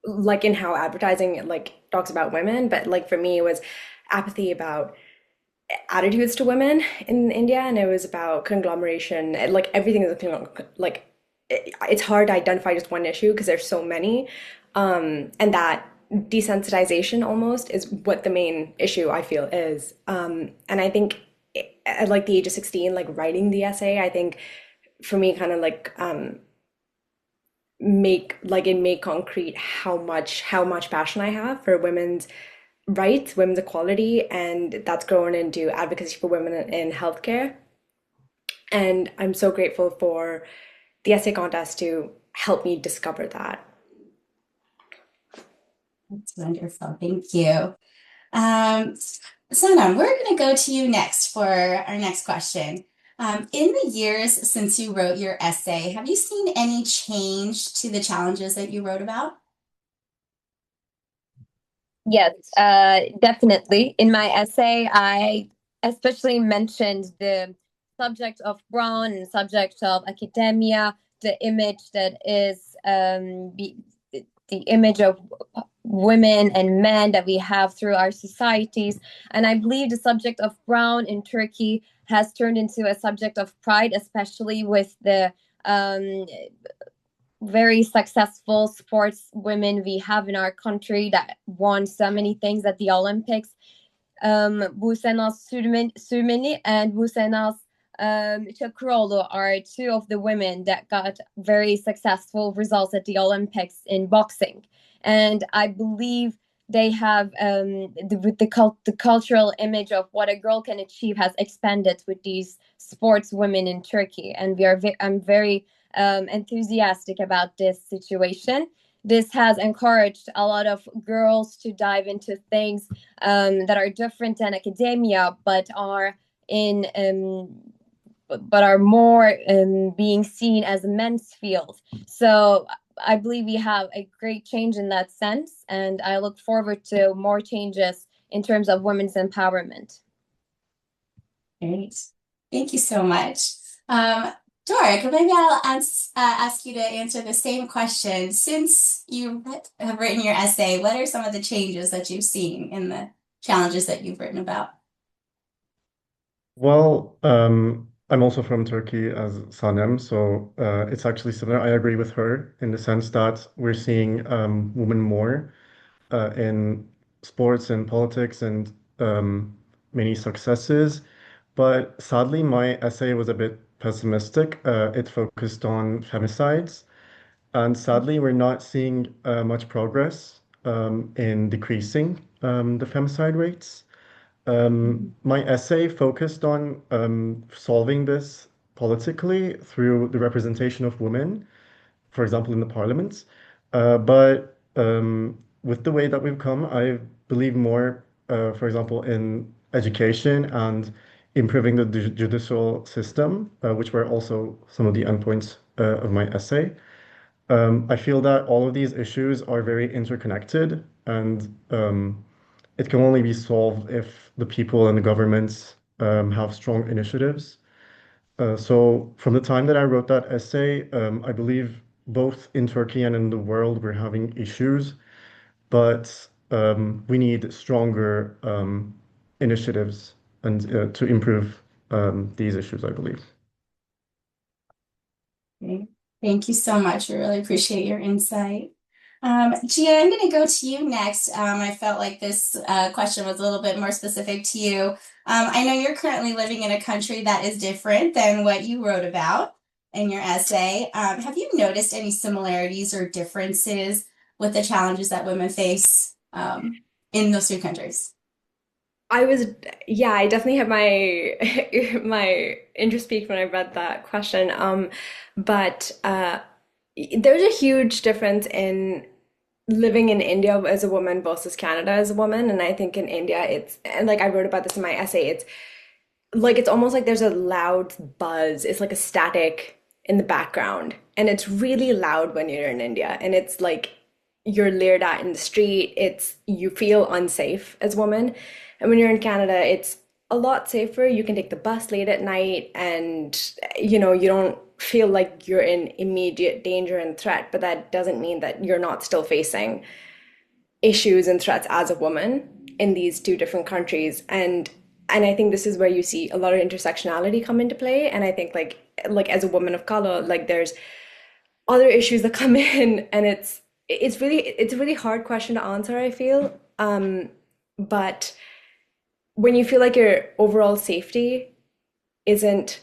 like in how advertising like talks about women, but like for me it was apathy about attitudes to women in India, and it was about conglomeration. And, like everything is like it's hard to identify just one issue because there's so many, and that desensitization almost is what the main issue I feel is. And I think at like the age of 16, like writing the essay, I think for me kind of like made concrete how much passion I have for women's rights, women's equality, and that's grown into advocacy for women in healthcare. And I'm so grateful for the essay contest to help me discover that. That's wonderful. Thank you. Sana, we're going to go to you next for our next question. In the years since you wrote your essay, have you seen any change to the challenges that you wrote about? Yes, definitely. In my essay, I especially mentioned the subject of Brown and subject of academia, the image that is the image of women and men that we have through our societies. And I believe the subject of Brown in Turkey has turned into a subject of pride, especially with the very successful sports women we have in our country that won so many things at the Olympics. Busenas Sürmeni and Busenas Çakıroğlu are two of the women that got very successful results at the Olympics in boxing. And I believe they have the cultural image of what a girl can achieve has expanded with these sports women in Turkey. And I'm very enthusiastic about this situation. This has encouraged a lot of girls to dive into things that are different than academia, but are more being seen as a men's field. So I believe we have a great change in that sense, and I look forward to more changes in terms of women's empowerment. Great. Thank you so much. Doric, maybe I'll ask you to answer the same question. Since you have written your essay, what are some of the changes that you've seen in the challenges that you've written about? Well, I'm also from Turkey as Sanem, so it's actually similar. I agree with her in the sense that we're seeing women more in sports and politics and many successes. But sadly, my essay was a bit pessimistic. It focused on femicides, and sadly, we're not seeing much progress in decreasing the femicide rates. My essay focused on solving this politically through the representation of women, for example, in the parliaments. But with the way that we've come, I believe more, for example, in education and improving the judicial system, which were also some of the endpoints of my essay. I feel that all of these issues are very interconnected, and it can only be solved if the people and the governments have strong initiatives. So from the time that I wrote that essay, I believe both in Turkey and in the world we're having issues, but we need stronger initiatives and to improve these issues, I believe. Okay. Thank you so much. We really appreciate your insight. Gia, I'm going to go to you next. I felt like this question was a little bit more specific to you. I know you're currently living in a country that is different than what you wrote about in your essay. Have you noticed any similarities or differences with the challenges that women face in those two countries? I definitely had my my interest peaked when I read that question. But there's a huge difference in living in India as a woman versus Canada as a woman. And I think in India, and like I wrote about this in my essay, it's almost like there's a loud buzz. It's like a static in the background. And it's really loud when you're in India. And it's like you're leered at in the street. You feel unsafe as a woman. And when you're in Canada, it's a lot safer. You can take the bus late at night and you don't feel like you're in immediate danger and threat, but that doesn't mean that you're not still facing issues and threats as a woman in these two different countries. And I think this is where you see a lot of intersectionality come into play. And I think like as a woman of color, like there's other issues that come in, and it's a really hard question to answer, I feel. But when you feel like your overall safety isn't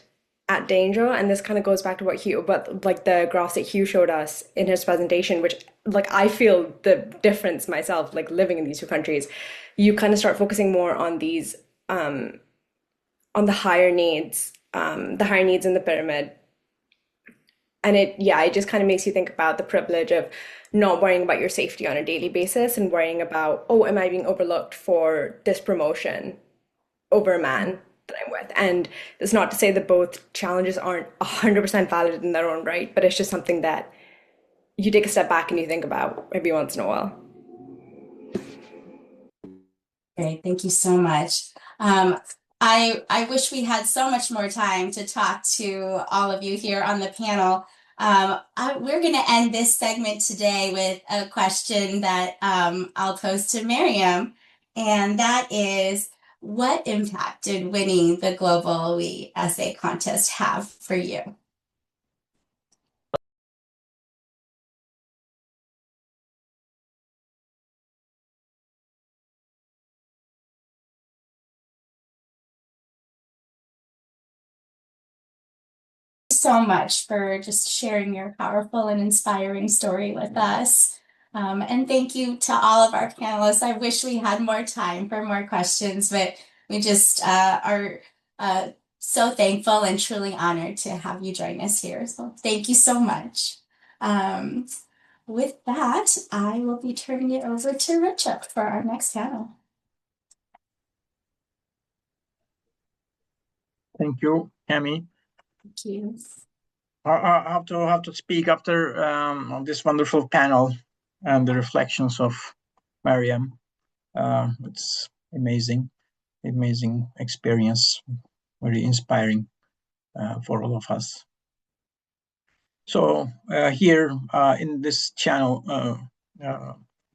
at danger, and this kind of goes back to like the graphs that Hugh showed us in his presentation, which like I feel the difference myself, like living in these two countries, you kind of start focusing more on these on the higher needs in the pyramid. And it just kind of makes you think about the privilege of not worrying about your safety on a daily basis and worrying about, oh, am I being overlooked for this promotion over a man that I'm with? And it's not to say that both challenges aren't 100% valid in their own right, but it's just something that you take a step back and you think about every once in a while. Great, thank you so much. I wish we had so much more time to talk to all of you here on the panel. We're going to end this segment today with a question that I'll pose to Miriam, and that is, what impact did winning the GlobalWE essay contest have for you? So much for just sharing your powerful and inspiring story with us. And thank you to all of our panelists. I wish we had more time for more questions, but we just are so thankful and truly honored to have you join us here. So thank you so much. With that, I will be turning it over to Richard for our next panel. Thank you, Cami. Thank you. I have to speak after this wonderful panel and the reflections of Mariam. It's amazing experience, very inspiring for all of us. So here in this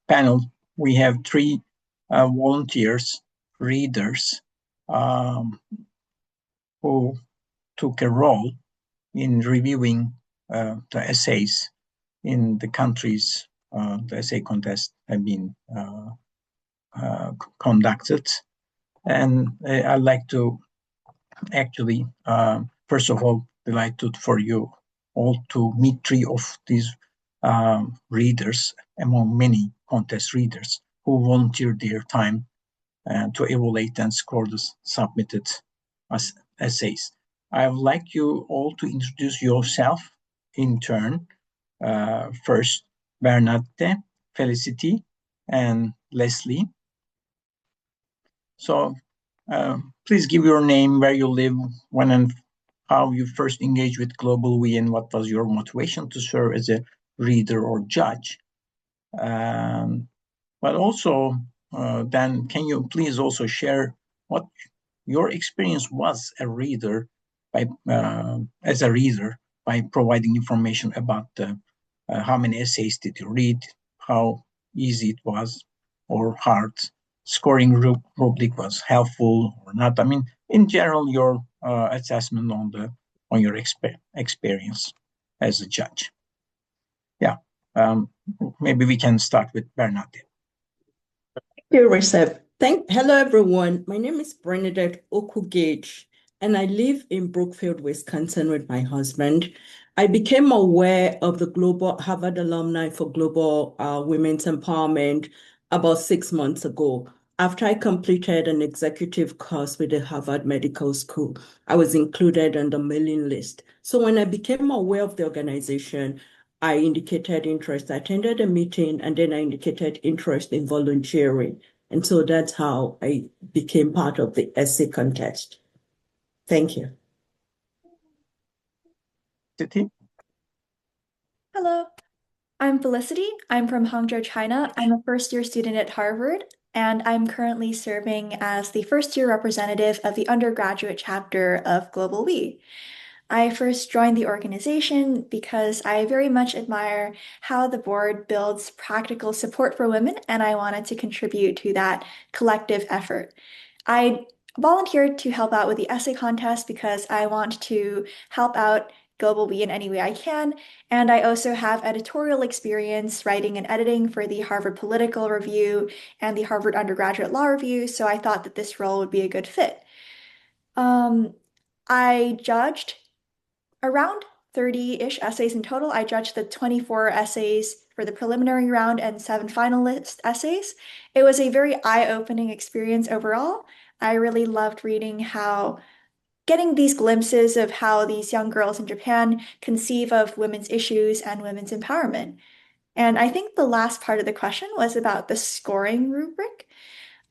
panel, we have three volunteers, readers, who took a role in reviewing the essays in the countries the essay contest have been conducted. And I'd like to actually, first of all, delighted for you all to meet three of these readers among many contest readers who volunteer their time to evaluate and score the submitted essays. I would like you all to introduce yourself in turn. First, Bernadette, Felicity, and Leslie. So please give your name, where you live, when and how you first engaged with GlobalWE, and what was your motivation to serve as a reader or judge. But also, then can you please also share what your experience was as a reader by providing information about how many essays did you read, how easy it was or hard, scoring rubric was helpful or not. I mean, in general, your assessment on your experience as a judge. Yeah, maybe we can start with Bernadette. Thank you, Recep. Hello, everyone. My name is Bernadette Okugage, and I live in Brookfield, Wisconsin with my husband. I became aware of the Global Harvard Alumni for Global Women's Empowerment about 6 months ago. After I completed an executive course with the Harvard Medical School, I was included on the mailing list. So when I became aware of the organization, I indicated interest. I attended a meeting, and then I indicated interest in volunteering. And so that's how I became part of the essay contest. Thank you. Hello, I'm Felicity. I'm from Hangzhou, China. I'm a first-year student at Harvard, and I'm currently serving as the first-year representative of the undergraduate chapter of GlobalWE. I first joined the organization because I very much admire how the board builds practical support for women, and I wanted to contribute to that collective effort. I volunteered to help out with the essay contest because I want to help out GlobalWE in any way I can, and I also have editorial experience writing and editing for the Harvard Political Review and the Harvard Undergraduate Law Review, so I thought that this role would be a good fit. I judged around 30-ish essays in total. I judged the 24 essays for the preliminary round and 7 finalist essays. It was a very eye-opening experience overall. I really loved getting these glimpses of how these young girls in Japan conceive of women's issues and women's empowerment. And I think the last part of the question was about the scoring rubric.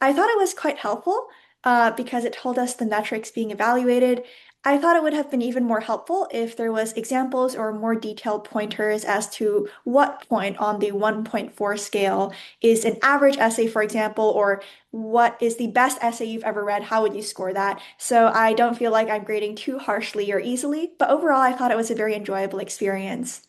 I thought it was quite helpful because it told us the metrics being evaluated. I thought it would have been even more helpful if there was examples or more detailed pointers as to what point on the 1.4 scale is an average essay, for example, or what is the best essay you've ever read, how would you score that? So I don't feel like I'm grading too harshly or easily, but overall I thought it was a very enjoyable experience.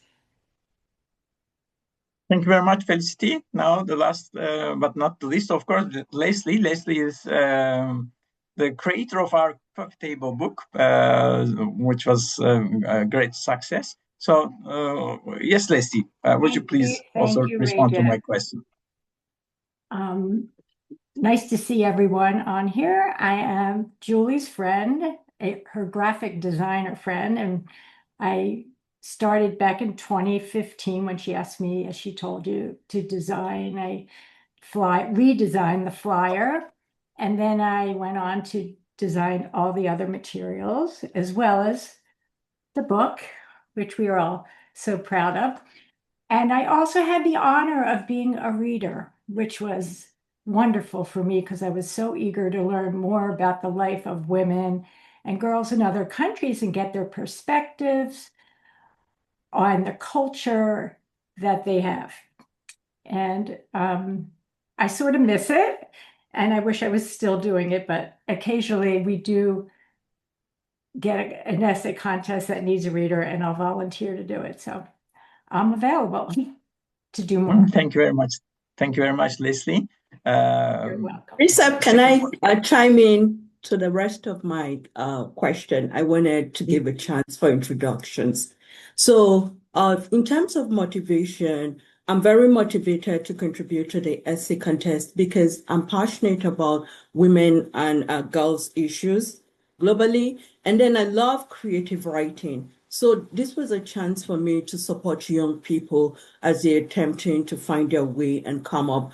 Thank you very much, Felicity. Now, the last but not the least, of course, Leslie. Leslie is the creator of our coffee table book, which was a great success. So, yes, Leslie, would you please also respond to my question? Nice to see everyone on here. I am Julie's friend, her graphic designer friend, and I started back in 2015 when she asked me, as she told you, to redesign the flyer. And then I went on to design all the other materials, as well as the book, which we are all so proud of. And I also had the honor of being a reader, which was wonderful for me because I was so eager to learn more about the life of women and girls in other countries and get their perspectives on the culture that they have. And I sort of miss it, and I wish I was still doing it, but occasionally we do get an essay contest that needs a reader, and I'll volunteer to do it. So I'm available to do more. Thank you very much. Thank you very much, Leslie. You're welcome. Recep, can I chime in to the rest of my question? I wanted to give a chance for introductions. So in terms of motivation, I'm very motivated to contribute to the essay contest because I'm passionate about women and girls' issues globally. And then I love creative writing. So this was a chance for me to support young people as they're attempting to find their way and come up,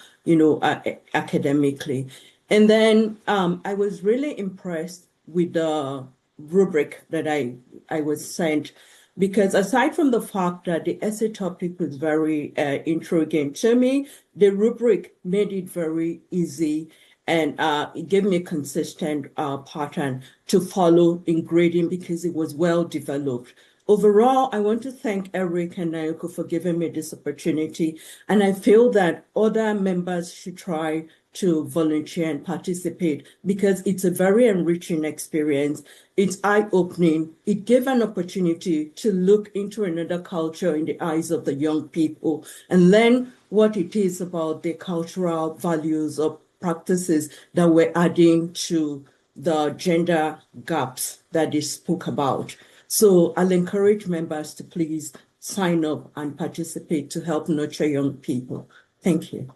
academically. And then I was really impressed with the rubric that I was sent, because aside from the fact that the essay topic was very intriguing to me, the rubric made it very easy, and it gave me a consistent pattern to follow in grading because it was well developed. Overall, I want to thank Eric and Naoko for giving me this opportunity, and I feel that other members should try to volunteer and participate because it's a very enriching experience. It's eye-opening. It gave an opportunity to look into another culture in the eyes of the young people and learn what it is about the cultural values or practices that we're adding to the gender gaps that they spoke about. So I'll encourage members to please sign up and participate to help nurture young people. Thank you.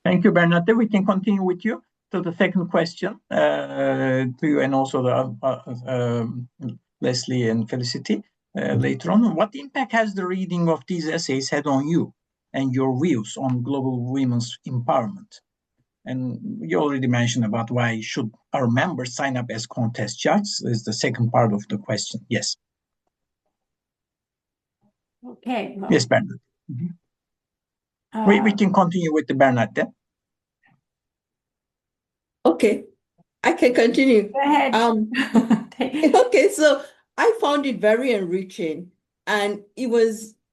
Thank you, Bernadette. We can continue with you to the second question to you, and also Leslie and Felicity later on. What impact has the reading of these essays had on you and your views on global women's empowerment? And you already mentioned about why should our members sign up as contest judges is the second part of the question. Yes. Okay. Well, yes, Bernadette. We can continue with the Bernadette. Okay, I can continue. Go ahead. Okay, so I found it very enriching, and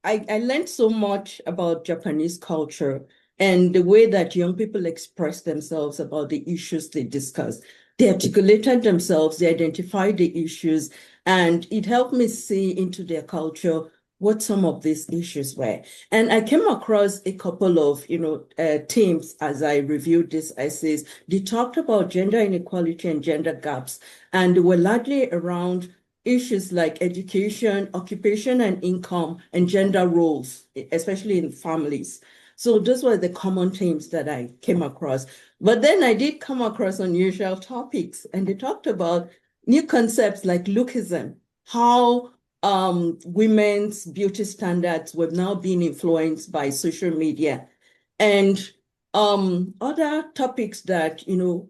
I learned so much about Japanese culture and the way that young people express themselves about the issues they discuss. They articulated themselves, they identified the issues, and it helped me see into their culture what some of these issues were. And I came across a couple of, themes as I reviewed these essays. They talked about gender inequality and gender gaps, and they were largely around issues like education, occupation and income, and gender roles, especially in families. So those were the common themes that I came across. But then I did come across unusual topics, and they talked about new concepts like lookism, how women's beauty standards were now being influenced by social media. And other topics that,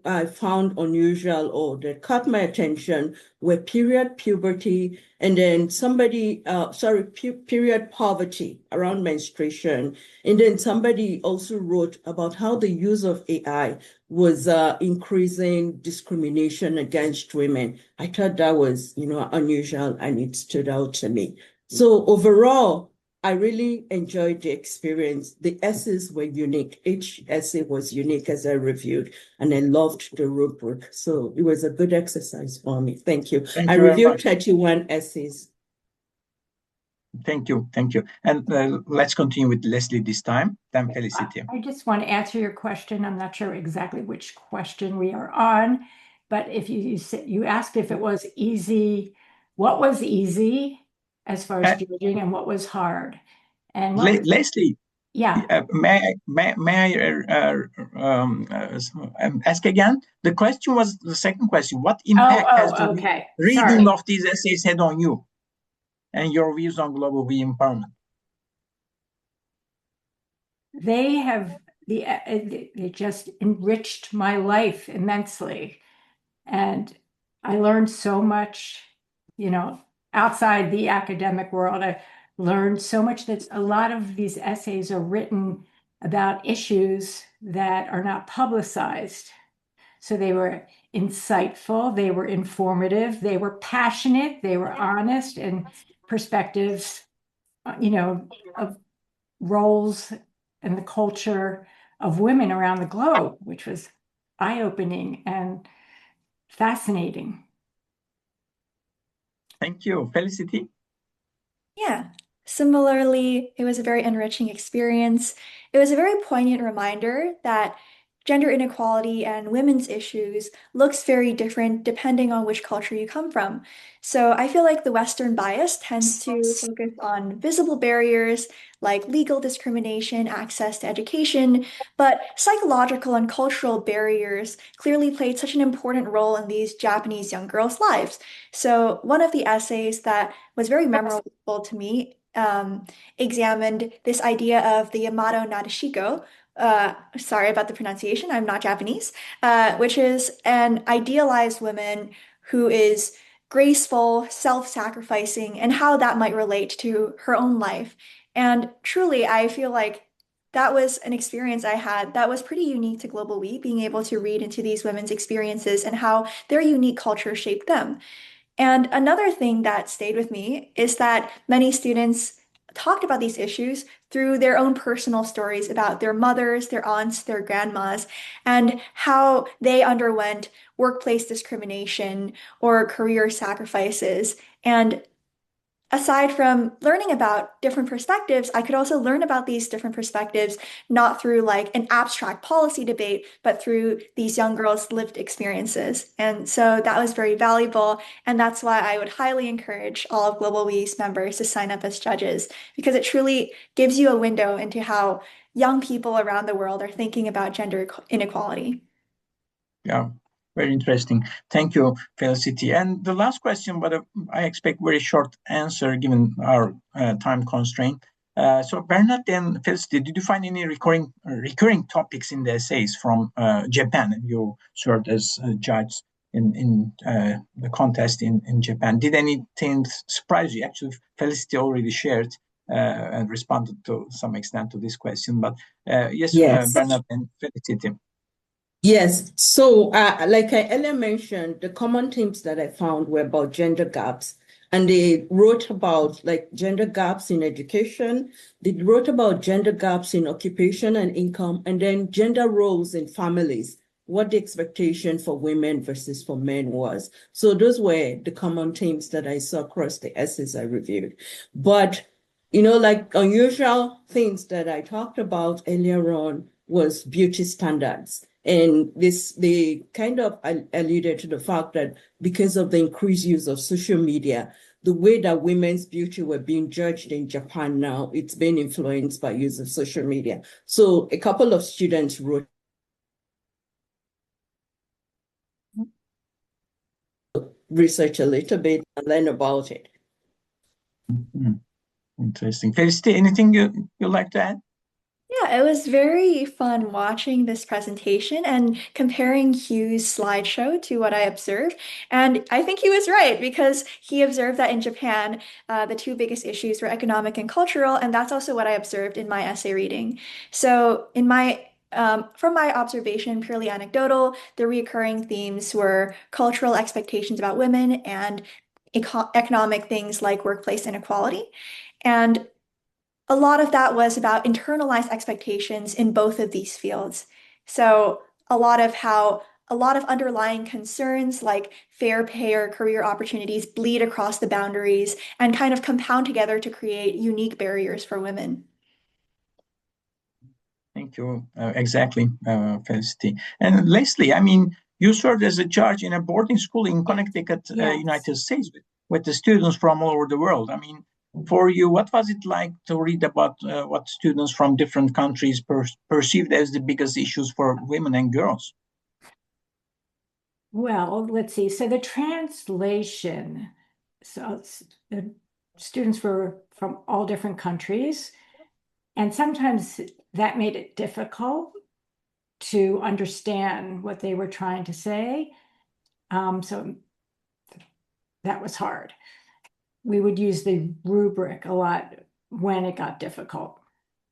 I found unusual or that caught my attention were period puberty, and then period poverty around menstruation. And then somebody also wrote about how the use of AI was increasing discrimination against women. I thought that was, unusual, and it stood out to me. So overall, I really enjoyed the experience. The essays were unique. Each essay was unique as I reviewed, and I loved the rubric. So it was a good exercise for me. Thank you. Thank I you very reviewed much. 31 essays. Thank you. And let's continue with Leslie this time, then Felicity. I just want to answer your question. I'm not sure exactly which question we are on, but if you asked if it was easy, what was easy as far as judging and what was hard? And Leslie, yeah. may I ask again? The question was the second question. What impact has the reading of these essays had on you and your views on GlobalWE empowerment? They just enriched my life immensely. And I learned so much, outside the academic world. I learned so much that a lot of these essays are written about issues that are not publicized. So they were insightful, they were informative, they were passionate, they were honest, and perspectives, of roles and the culture of women around the globe, which was eye-opening and fascinating. Thank you. Felicity? Yeah. Similarly, it was a very enriching experience. It was a very poignant reminder that gender inequality and women's issues looks very different depending on which culture you come from. So I feel like the Western bias tends to focus on visible barriers like legal discrimination, access to education, but psychological and cultural barriers clearly played such an important role in these Japanese young girls' lives. So one of the essays that was very memorable to me examined this idea of the Yamato Nadeshiko. Sorry about the pronunciation, I'm not Japanese, which is an idealized woman who is graceful, self-sacrificing, and how that might relate to her own life. And truly, I feel like that was an experience I had that was pretty unique to GlobalWE, being able to read into these women's experiences and how their unique culture shaped them. And another thing that stayed with me is that many students talked about these issues through their own personal stories about their mothers, their aunts, their grandmas, and how they underwent workplace discrimination or career sacrifices. And aside from learning about different perspectives, I could also learn about these different perspectives not through like an abstract policy debate, but through these young girls' lived experiences. And so that was very valuable. And that's why I would highly encourage all of GlobalWe's members to sign up as judges, because it truly gives you a window into how young people around the world are thinking about gender inequality. Yeah, very interesting. Thank you, Felicity. And the last question, but I expect very short answer given our time constraint. So Bernard and Felicity, did you find any recurring topics in the essays from Japan? You served as a judge in the contest in Japan. Did anything surprise you? Actually, Felicity already shared and responded to some extent to this question. But yes, Bernard and Felicity. Yes. So, like I earlier mentioned, the common themes that I found were about gender gaps. And they wrote about like gender gaps in education. They wrote about gender gaps in occupation and income, and then gender roles in families, what the expectation for women versus for men was. So those were the common themes that I saw across the essays I reviewed. But, like unusual things that I talked about earlier on was beauty standards. And they kind of alluded to the fact that because of the increased use of social media, the way that women's beauty were being judged in Japan now, it's been influenced by use of social media. So a couple of students wrote research a little bit and learn about it. Interesting. Felicity, anything you'd like to add? Yeah, it was very fun watching this presentation and comparing Hugh's slideshow to what I observed. And I think he was right because he observed that in Japan, the two biggest issues were economic and cultural, and that's also what I observed in my essay reading. So from my observation, purely anecdotal, the recurring themes were cultural expectations about women and economic things like workplace inequality. And a lot of that was about internalized expectations in both of these fields. So a lot of underlying concerns like fair pay or career opportunities bleed across the boundaries and kind of compound together to create unique barriers for women. Thank you. Exactly, Felicity. And Leslie, I mean, you served as a judge in a boarding school in Connecticut, United States, with the students from all over the world. I mean, for you, what was it like to read about what students from different countries perceived as the biggest issues for women and girls? Well, let's see. So the translation, so the students were from all different countries, and sometimes that made it difficult to understand what they were trying to say. So that was hard. We would use the rubric a lot when it got difficult.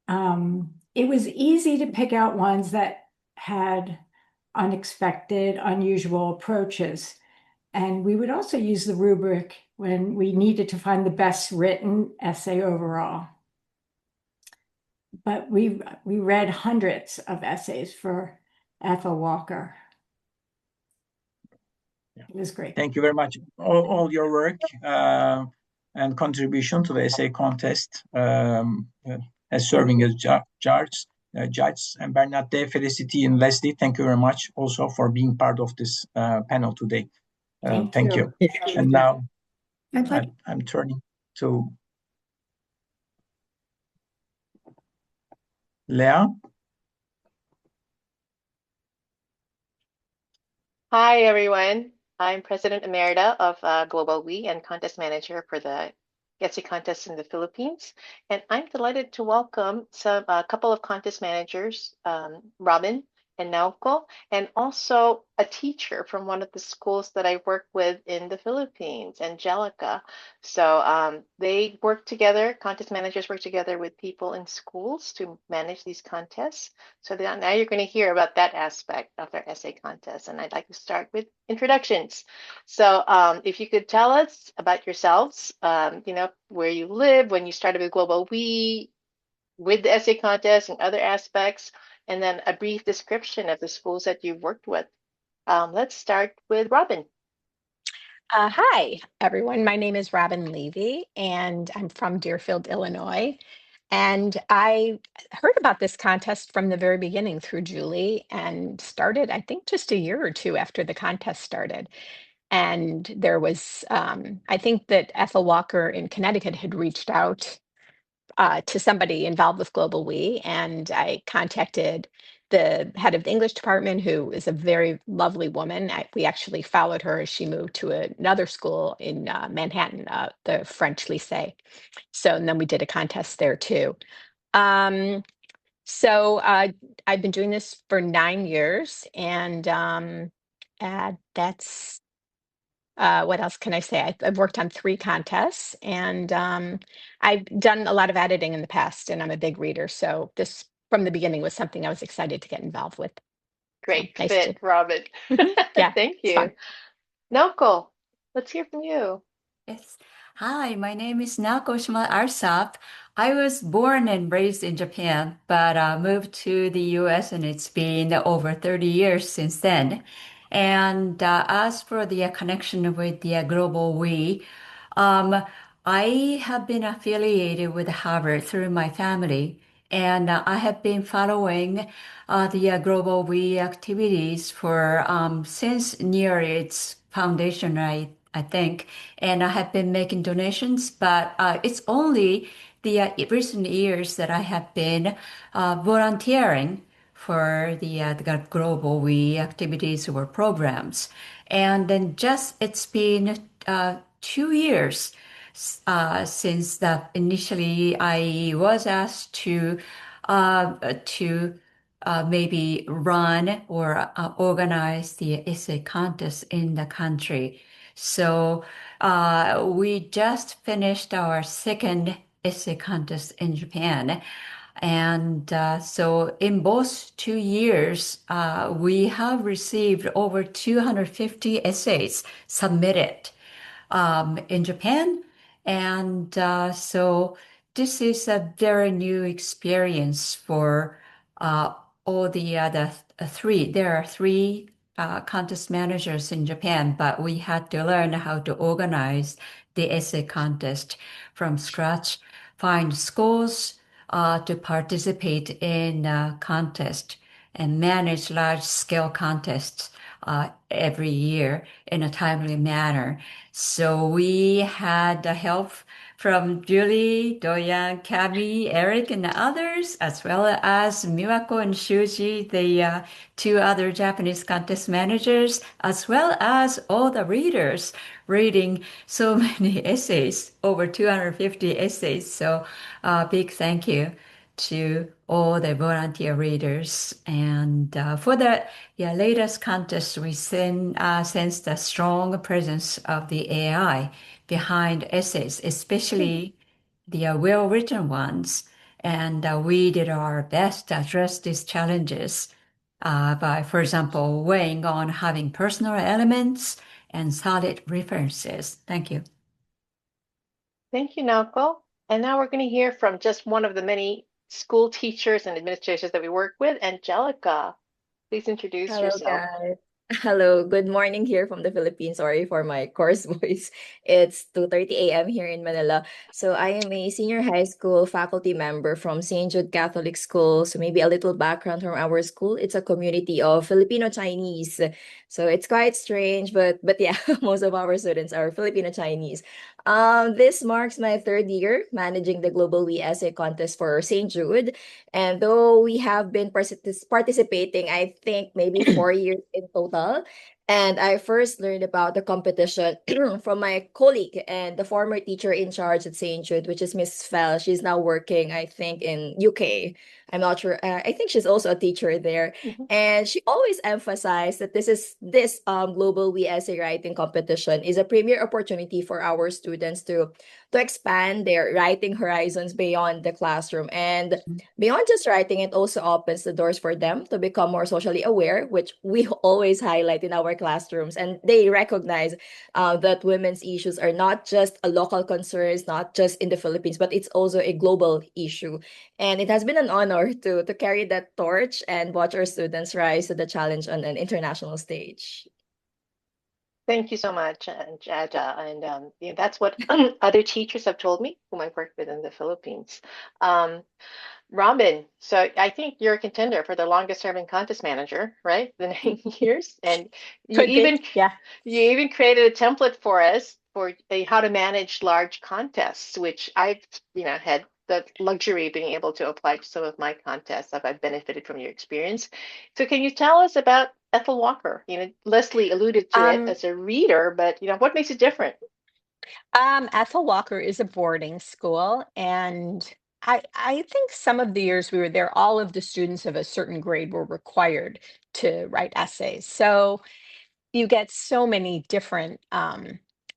It was easy to pick out ones that had unexpected, unusual approaches. And we would also use the rubric when we needed to find the best written essay overall. But we read hundreds of essays for Ethel Walker. It was great. Thank you very much. All your work and contribution to the essay contest as serving as judge judges, and Bernadette, Felicity, and Leslie. Thank you very much also for being part of this panel today. Thank you. And now I'm turning to Leah. Hi, everyone. I'm President Emerita of GlobalWE and Contest Manager for the Etsy contest in the Philippines. And I'm delighted to welcome a couple of contest managers, Robin and Naoko, and also a teacher from one of the schools that I work with in the Philippines, Angelica. So they work together, contest managers work together with people in schools to manage these contests. So now you're going to hear about that aspect of our essay contest. And I'd like to start with introductions. So if you could tell us about yourselves, where you live, when you started with GlobalWE, with the essay contest and other aspects, and then a brief description of the schools that you've worked with. Let's start with Robin. Hi, everyone. My name is Robin Levy, and I'm from Deerfield, Illinois. And I heard about this contest from the very beginning through Julie and started, I think, just a year or two after the contest started. And there was, I think that Ethel Walker in Connecticut had reached out to somebody involved with GlobalWE, and I contacted the head of the English department, who is a very lovely woman. We actually followed her as she moved to another school in Manhattan, the French Lycée. So, and then we did a contest there too. So I've been doing this for 9 years, and that's what else can I say? I've worked on 3 contests, and I've done a lot of editing in the past, and I'm a big reader. So this, from the beginning, was something I was excited to get involved with. Great Nice fit, Robin. Yeah, Thank it's you. fun. Naoko, let's hear from you. Yes. Hi, my name is Naoko Shima Arsap. I was born and raised in Japan, but moved to the US, and it's been over 30 years since then. And as for the connection with the GlobalWE, um, I have been affiliated with Harvard through my family, and I have been following the GlobalWE activities for since near its foundation, I think, and I have been making donations, but it's only the recent years that I have been volunteering for the GlobalWE activities or programs. And then just it's been 2 years since that initially I was asked to maybe run or organize the essay contest in the country. So we just finished our second essay contest in Japan. And so in both 2 years, we have received over 250 essays submitted in Japan. And so this is a very new experience for all the other 3. There are 3 contest managers in Japan, but we had to learn how to organize the essay contest from scratch, find schools to participate in contest, and manage large-scale contests every year in a timely manner. So we had the help from Julie, Doyan, Kami, Eric, and others, as well as Miwako and Shuji, the 2 other Japanese contest managers, as well as all the readers reading so many essays, over 250 essays. So big thank you to all the volunteer readers. And for the latest contest, we sense the strong presence of the AI behind essays, especially the well-written ones. And we did our best to address these challenges by, for example, weighing on having personal elements and solid references. Thank you. Thank you, Naoko. And now we're going to hear from just one of the many school teachers and administrators that we work with, Angelica. Please introduce Hello, yourself. guys. Hello, good morning here from the Philippines. Sorry for my coarse voice. It's 2:30 a.m. here in Manila. So I am a senior high school faculty member from St. Jude Catholic School. So maybe a little background from our school. It's a community of Filipino Chinese. So it's quite strange, but yeah, most of our students are Filipino Chinese. This marks my third year managing the GlobalWE essay contest for St. Jude. And though we have been participating, I think maybe 4 years in total. And I first learned about the competition from my colleague and the former teacher in charge at St. Jude, which is Miss Fell. She's now working, I think, in UK. I'm not sure. I think she's also a teacher there. And she always emphasized that this global we essay writing competition is a premier opportunity for our students to expand their writing horizons beyond the classroom. And beyond just writing, it also opens the doors for them to become more socially aware, which we always highlight in our classrooms. And they recognize that women's issues are not just a local concerns, not just in the Philippines, but it's also a global issue. And it has been an honor to carry that torch and watch our students rise to the challenge on an international stage. Thank you so much, Jaja. And yeah, that's what other teachers have told me whom I've worked with in the Philippines. Um, Robin, so I think you're a contender for the longest serving contest manager, right? The 9 years. And you Could be, even yeah. you even created a template for us for how to manage large contests, which I've, had the luxury of being able to apply to some of my contests. I've benefited from your experience. So can you tell us about Ethel Walker? Leslie alluded to it as a reader, but what makes it different? Ethel Walker is a boarding school, and I think some of the years we were there, all of the students of a certain grade were required to write essays. So you get so many different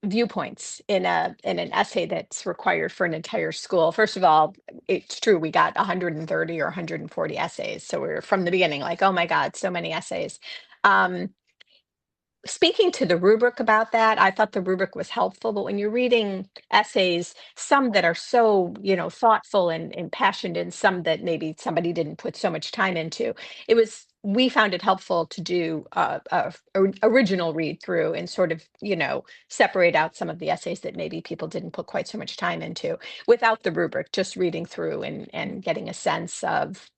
viewpoints in an essay that's required for an entire school. First of all, it's true we got 130 or 140 essays, so we were from the beginning like, oh my God, so many essays. Um, Speaking to the rubric about that, I thought the rubric was helpful, but when you're reading essays, some that are so, thoughtful and impassioned, and some that maybe somebody didn't put so much time into, we found it helpful to do a original read through and sort of, separate out some of the essays that maybe people didn't put quite so much time into without the rubric, just reading through and getting a sense of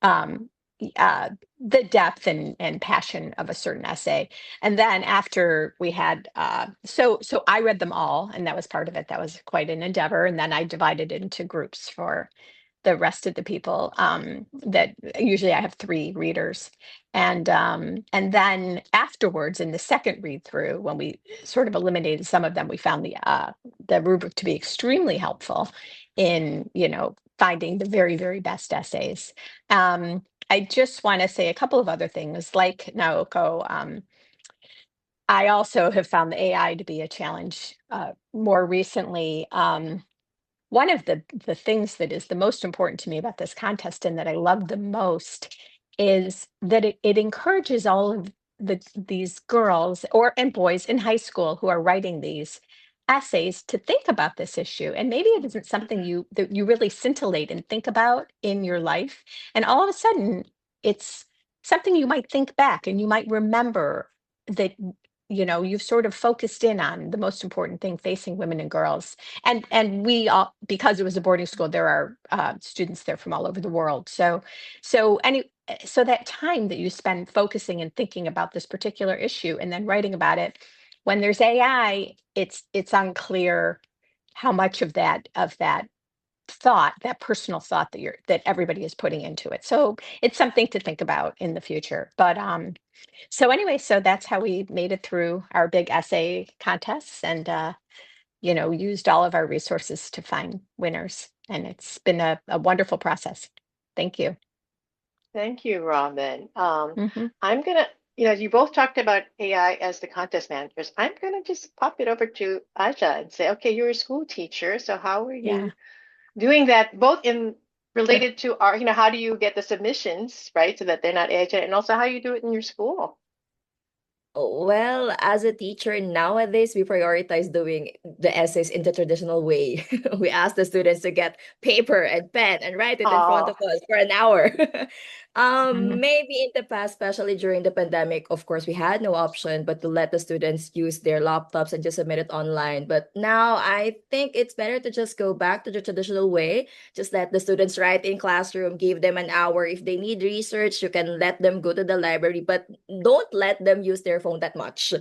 um, the depth and passion of a certain essay. And then after we had, so I read them all, and that was part of it. That was quite an endeavor. And then I divided it into groups for the rest of the people. That usually I have 3 readers, and then afterwards in the second read through, when we sort of eliminated some of them, we found the rubric to be extremely helpful in finding the very, very best essays. I just want to say a couple of other things. Like Naoko, I also have found the AI to be a challenge more recently. One of the things that is the most important to me about this contest and that I love the most is that it encourages all of these girls and boys in high school who are writing these essays to think about this issue. And maybe it isn't something that you really scintillate and think about in your life. And all of a sudden, it's something you might think back and you might remember that you've sort of focused in on the most important thing facing women and girls. And we all, because it was a boarding school, there are students there from all over the world. So that time that you spend focusing and thinking about this particular issue and then writing about it, when there's AI, it's unclear how much of that thought, that personal thought that everybody is putting into it. So it's something to think about in the future. But so anyway, so that's how we made it through our big essay contests, and used all of our resources to find winners. And it's been a wonderful process. Thank you. Thank you, Robin. hmm I'm gonna, you both talked about AI as the contest managers. I'm gonna just pop it over to Aja and say, okay, you're a school teacher, so how are Yeah. you doing that, both in related to our, how do you get the submissions, right, so that they're not AI generated, and also how you do it in your school? Well, as a teacher nowadays, we prioritize doing the essays in the traditional way. We ask the students to get paper and pen and write it in front Oh, of us for an hour. Maybe in the past, especially during the pandemic, of course, we had no option but to let the students use their laptops and just submit it online. But now I think it's better to just go back to the traditional way. Just let the students write in classroom, give them an hour. If they need research, you can let them go to the library, but don't let them use their phone that much.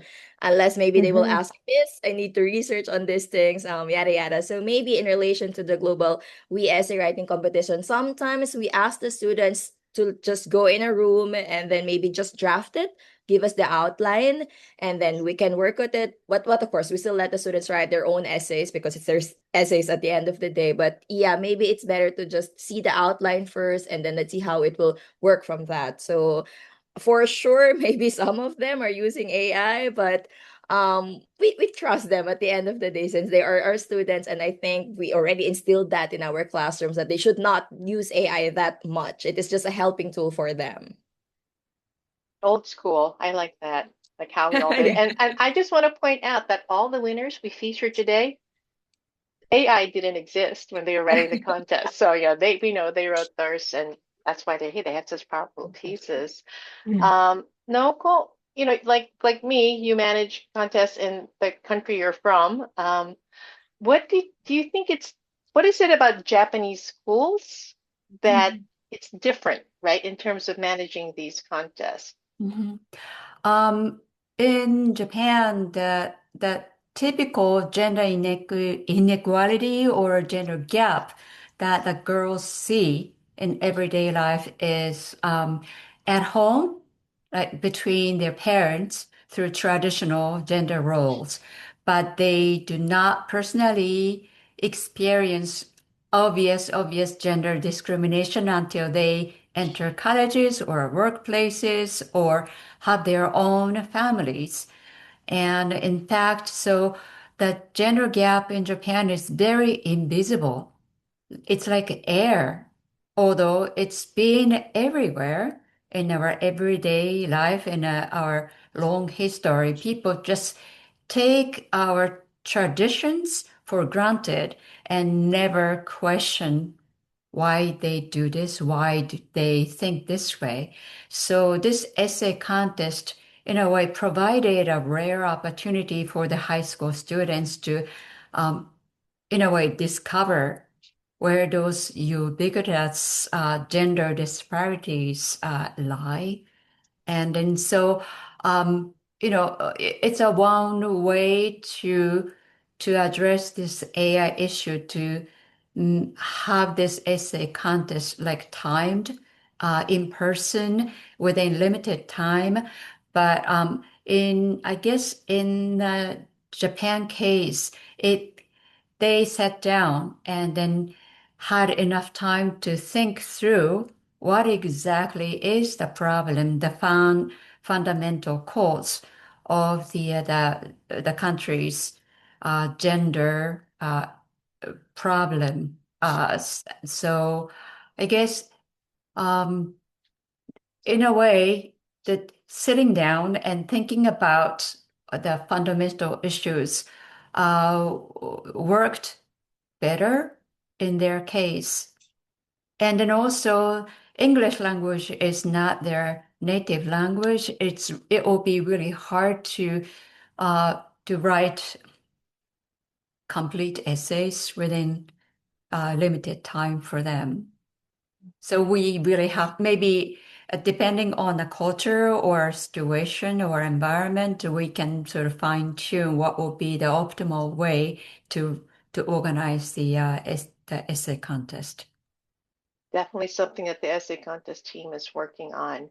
Unless maybe they will ask, Miss, I need to research on these things, yada yada. So maybe in relation to the global we essay writing competition, sometimes we ask the students to just go in a room and then maybe just draft it, give us the outline, and then we can work with it. But of course, we still let the students write their own essays because it's their essays at the end of the day. But yeah, maybe it's better to just see the outline first and then let's see how it will work from that. So for sure, maybe some of them are using AI, but we trust them at the end of the day since they are our students, and I think we already instilled that in our classrooms that they should not use AI that much. It is just a helping tool for them. Old school. I like that. Like how we all did. Yeah. And I just want to point out that all the winners we featured today, AI didn't exist when they were writing the contest. So yeah, we know they wrote theirs, and that's why they had such powerful pieces. Naoko, like me, you manage contests in the country you're from. What do you think what is it about Japanese schools that it's different, right, in terms of managing these contests? In Japan, the typical gender inequality or gender gap that the girls see in everyday life is at home, like between their parents through traditional gender roles, but they do not personally experience obvious gender discrimination until they enter colleges or workplaces or have their own families. And in fact, so the gender gap in Japan is very invisible. It's like air, although it's been everywhere in our everyday life, in our long history. People just take our traditions for granted and never question why they do this, why do they think this way. So this essay contest, in a way, provided a rare opportunity for the high school students to, in a way, discover where those ubiquitous gender disparities lie. And then so, it's a one way to address this AI issue to have this essay contest like timed in person within limited time. But I guess in the Japan case, they sat down and then had enough time to think through what exactly is the problem, the fundamental cause of the country's gender problem. So I guess in a way that sitting down and thinking about the fundamental issues worked better in their case. And then also English language is not their native language. It will be really hard to write complete essays within limited time for them. So we really have maybe depending on the culture or situation or environment, we can sort of fine tune what will be the optimal way to organize the essay contest. Definitely something that the essay contest team is working on.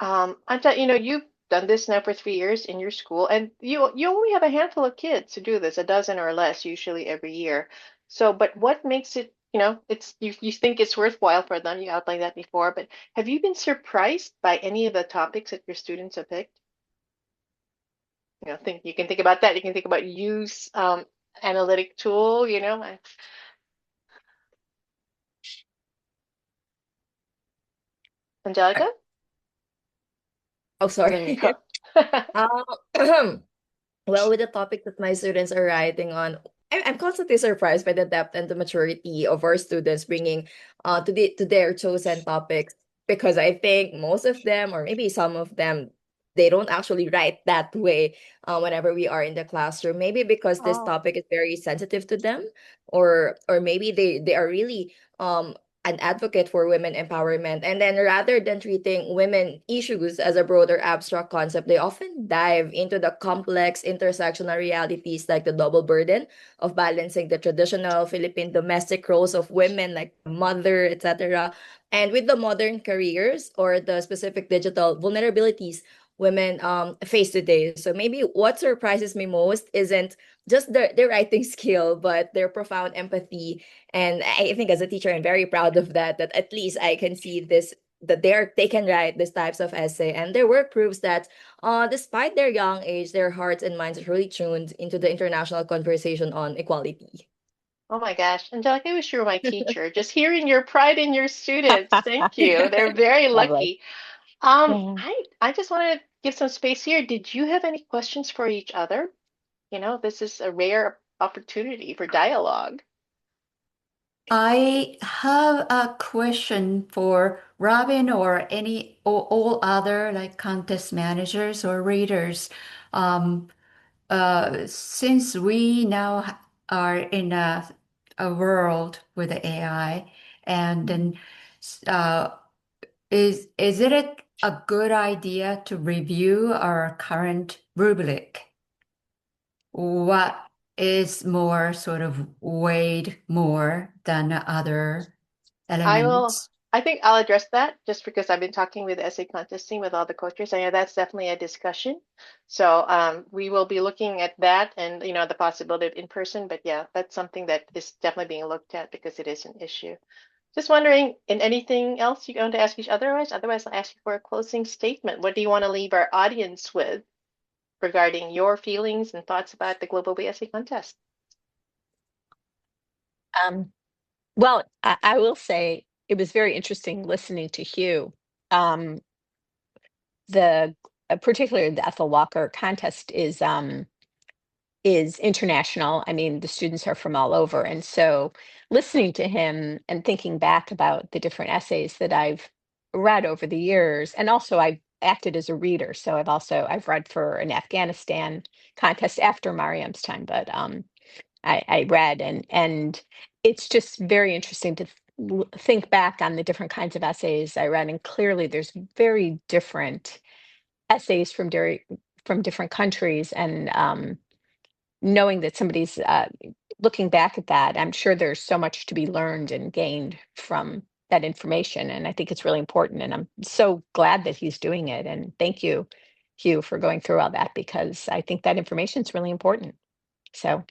Anta, you've done this now for 3 years in your school, and you only have a handful of kids who do this, a dozen or less, usually every year. So, but what makes it, it's you think it's worthwhile for them? You outlined that before, but have you been surprised by any of the topics that your students have picked? You can think about that. You can think about use analytic tool. Angelica? Oh, There you sorry. go. Well, with the topic that my students are writing on, I'm constantly surprised by the depth and the maturity of our students bringing to their chosen topics. because I think most of them, or maybe some of them, they don't actually write that way whenever we are in the classroom. Maybe because this Oh. topic is very sensitive to them, or maybe they are really an advocate for women empowerment. And then rather than treating women issues as a broader abstract concept, they often dive into the complex intersectional realities like the double burden of balancing the traditional Philippine domestic roles of women, like mother, etc., and with the modern careers or the specific digital vulnerabilities women face today. So maybe what surprises me most isn't just their writing skill, but their profound empathy. And I think as a teacher, I'm very proud of that, that at least I can see this, that they can write these types of essay, and their work proves that despite their young age, their hearts and minds are really tuned into the international conversation on equality. Oh my gosh, Angelica, I wish you were my teacher. Just hearing your pride in your students. Thank you. They're very Lovely. lucky. Yeah. I just want to give some space here. Did you have any questions for each other? You know, this is a rare opportunity for dialogue. I have a question for Robin or any or all other like contest managers or readers. Um, since we now are in a world with AI, and then uh, is it a good idea to review our current rubric? What is more sort of weighed more than other elements? I think I'll address that just because I've been talking with the essay contesting with all the coaches. I know that's definitely a discussion. So we will be looking at that and, you know, the possibility of in person. But yeah, that's something that is definitely being looked at because it is an issue. Just wondering, in anything else you're going to ask each otherwise? Otherwise, I'll ask you for a closing statement. What do you want to leave our audience with regarding your feelings and thoughts about the GlobalWE essay contest? Well, I will say it was very interesting listening to Hugh. The particularly the Ethel Walker contest is international. I mean, the students are from all over, and so listening to him and thinking back about the different essays that I've read over the years, and also I've acted as a reader, so I've read for an Afghanistan contest after Mariam's time, but I read, and it's just very interesting to think back on the different kinds of essays I read, and clearly there's very different essays from different countries, and knowing that somebody's looking back at that, I'm sure there's so much to be learned and gained from that information, and I think it's really important, and I'm so glad that he's doing it, and thank you, Hugh, for going through all that, because I think that information is really important. So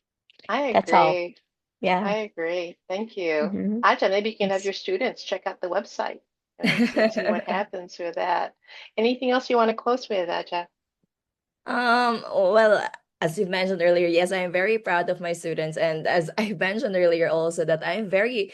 I that's all. agree. Yeah. I agree. Thank you. Mhm. Aja, maybe you can have Yes. your students check out the website and see what happens with that. Anything else you want to close with, Aja? Well, as you mentioned earlier, yes, I am very proud of my students. And as I mentioned earlier also, that I'm very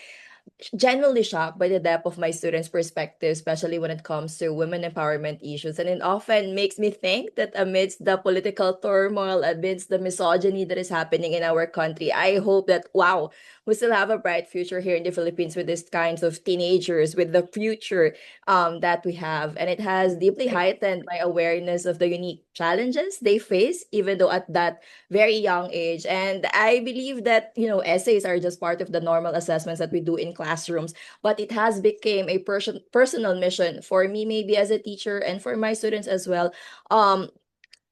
genuinely shocked by the depth of my students' perspective, especially when it comes to women empowerment issues. And it often makes me think that amidst the political turmoil, amidst the misogyny that is happening in our country, I hope that, wow, we still have a bright future here in the Philippines with these kinds of teenagers, with the future that we have. And it has deeply heightened my awareness of the unique challenges they face, even though at that very young age. And I believe that, essays are just part of the normal assessments that we do in classrooms, but it has become a personal mission for me, maybe as a teacher, and for my students as well.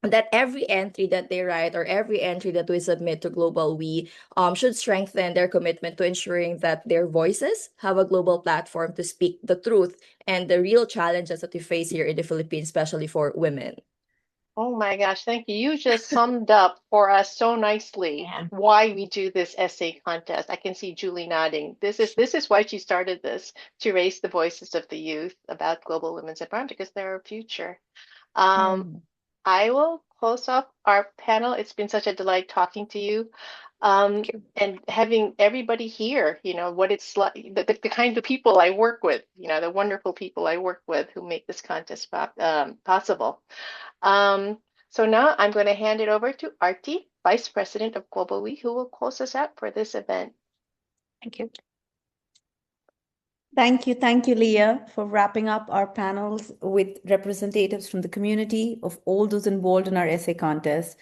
That every entry that they write, or every entry that we submit to GlobalWE, should strengthen their commitment to ensuring that their voices have a global platform to speak the truth and the real challenges that we face here in the Philippines, especially for women. Oh my gosh, thank you. You just summed up for us so nicely why we do this essay contest. I can see Julie nodding. This is why she started this, to raise the voices of the youth about global women's empowerment, because they're our future. I will close off our panel. It's been such a delight talking to you. And having everybody here, what it's like, the kind of people I work with, the wonderful people I work with who make this contest possible. So now I'm going to hand it over to Arti, Vice President of GlobalWE, who will close us out for this event. Thank you. Thank you, Leah, for wrapping up our panels with representatives from the community of all those involved in our essay contest.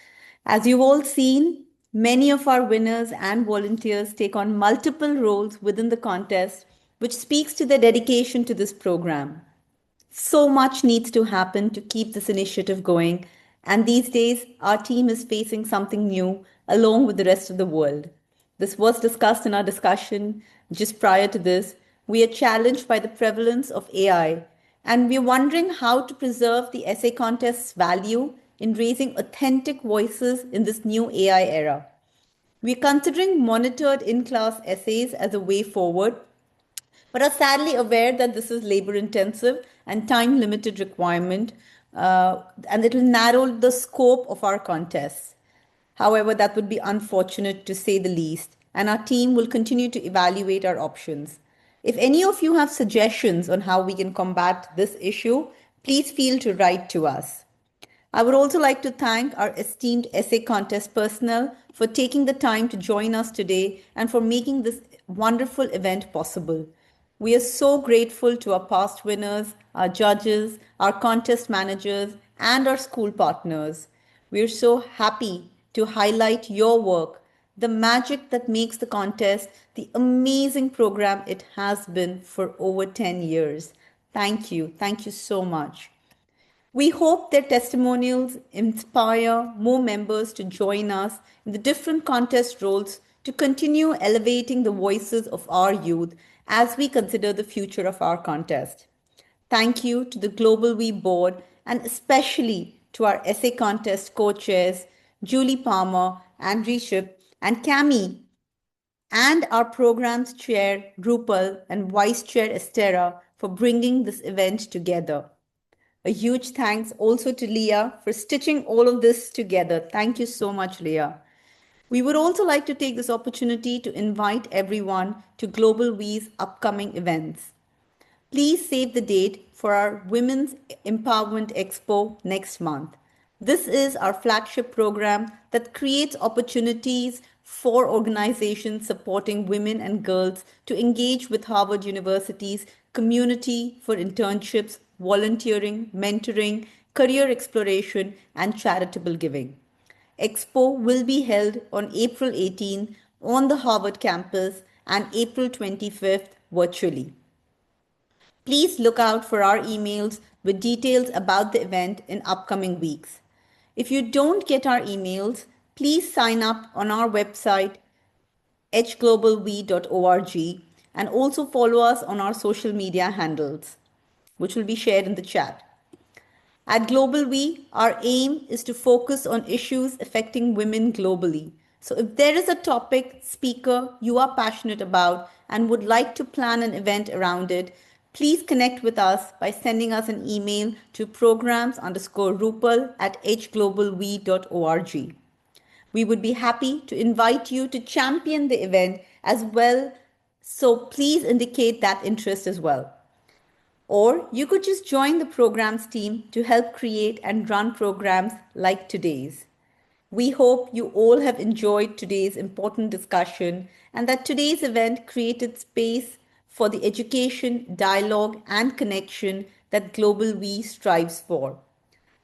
As you've all seen, many of our winners and volunteers take on multiple roles within the contest, which speaks to their dedication to this program. So much needs to happen to keep this initiative going, and these days our team is facing something new along with the rest of the world. This was discussed in our discussion just prior to this. We are challenged by the prevalence of AI, and we're wondering how to preserve the essay contest's value in raising authentic voices in this new AI era. We're considering monitored in class essays as a way forward, but are sadly aware that this is labor intensive and time limited requirement, and it will narrow the scope of our contests. However, that would be unfortunate to say the least, and our team will continue to evaluate our options. If any of you have suggestions on how we can combat this issue, please feel to write to us. I would also like to thank our esteemed essay contest personnel for taking the time to join us today and for making this wonderful event possible. We are so grateful to our past winners, our judges, our contest managers, and our school partners. We are so happy to highlight your work, the magic that makes the contest the amazing program it has been for over 10 years. Thank you. Thank you so much. We hope their testimonials inspire more members to join us in the different contest roles to continue elevating the voices of our youth as we consider the future of our contest. Thank you to the GlobalWE board and especially to our essay contest co-chairs, Julie Palmer and Riship and Cami, and our program's chair, Rupal, and vice chair, Estera, for bringing this event together. A huge thanks also to Leah for stitching all of this together. Thank you so much, Leah. We would also like to take this opportunity to invite everyone to GlobalWE's upcoming events. Please save the date for our Women's Empowerment Expo next month. This is our flagship program that creates opportunities for organizations supporting women and girls to engage with Harvard University's community for internships, volunteering, mentoring, career exploration, and charitable giving. Expo will be held on April 18 on the Harvard campus and April 25th virtually. Please look out for our emails with details about the event in upcoming weeks. If you don't get our emails, please sign up on our website hglobalwe.org and also follow us on our social media handles, which will be shared in the chat. At GlobalWE, our aim is to focus on issues affecting women globally. So if there is a topic, speaker you are passionate about and would like to plan an event around it, please connect with us by sending us an email to programs_rupal@hglobalwe.org. We would be happy to invite you to champion the event as well, so please indicate that interest as well. Or you could just join the programs team to help create and run programs like today's. We hope you all have enjoyed today's important discussion and that today's event created space for the education, dialogue, and connection that GlobalWE strives for.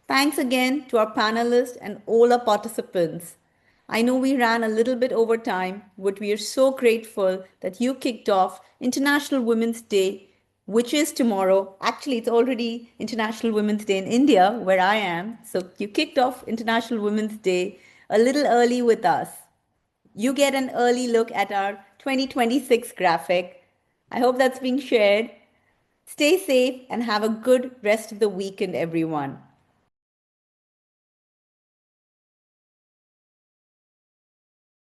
Thanks again to our panelists and all our participants. I know we ran a little bit over time, but we are so grateful that you kicked off International Women's Day, which is tomorrow. Actually, it's already International Women's Day in India, where I am. So you kicked off International Women's Day a little early with us. You get an early look at our 2026 graphic. I hope that's being shared. Stay safe and have a good rest of the weekend, everyone.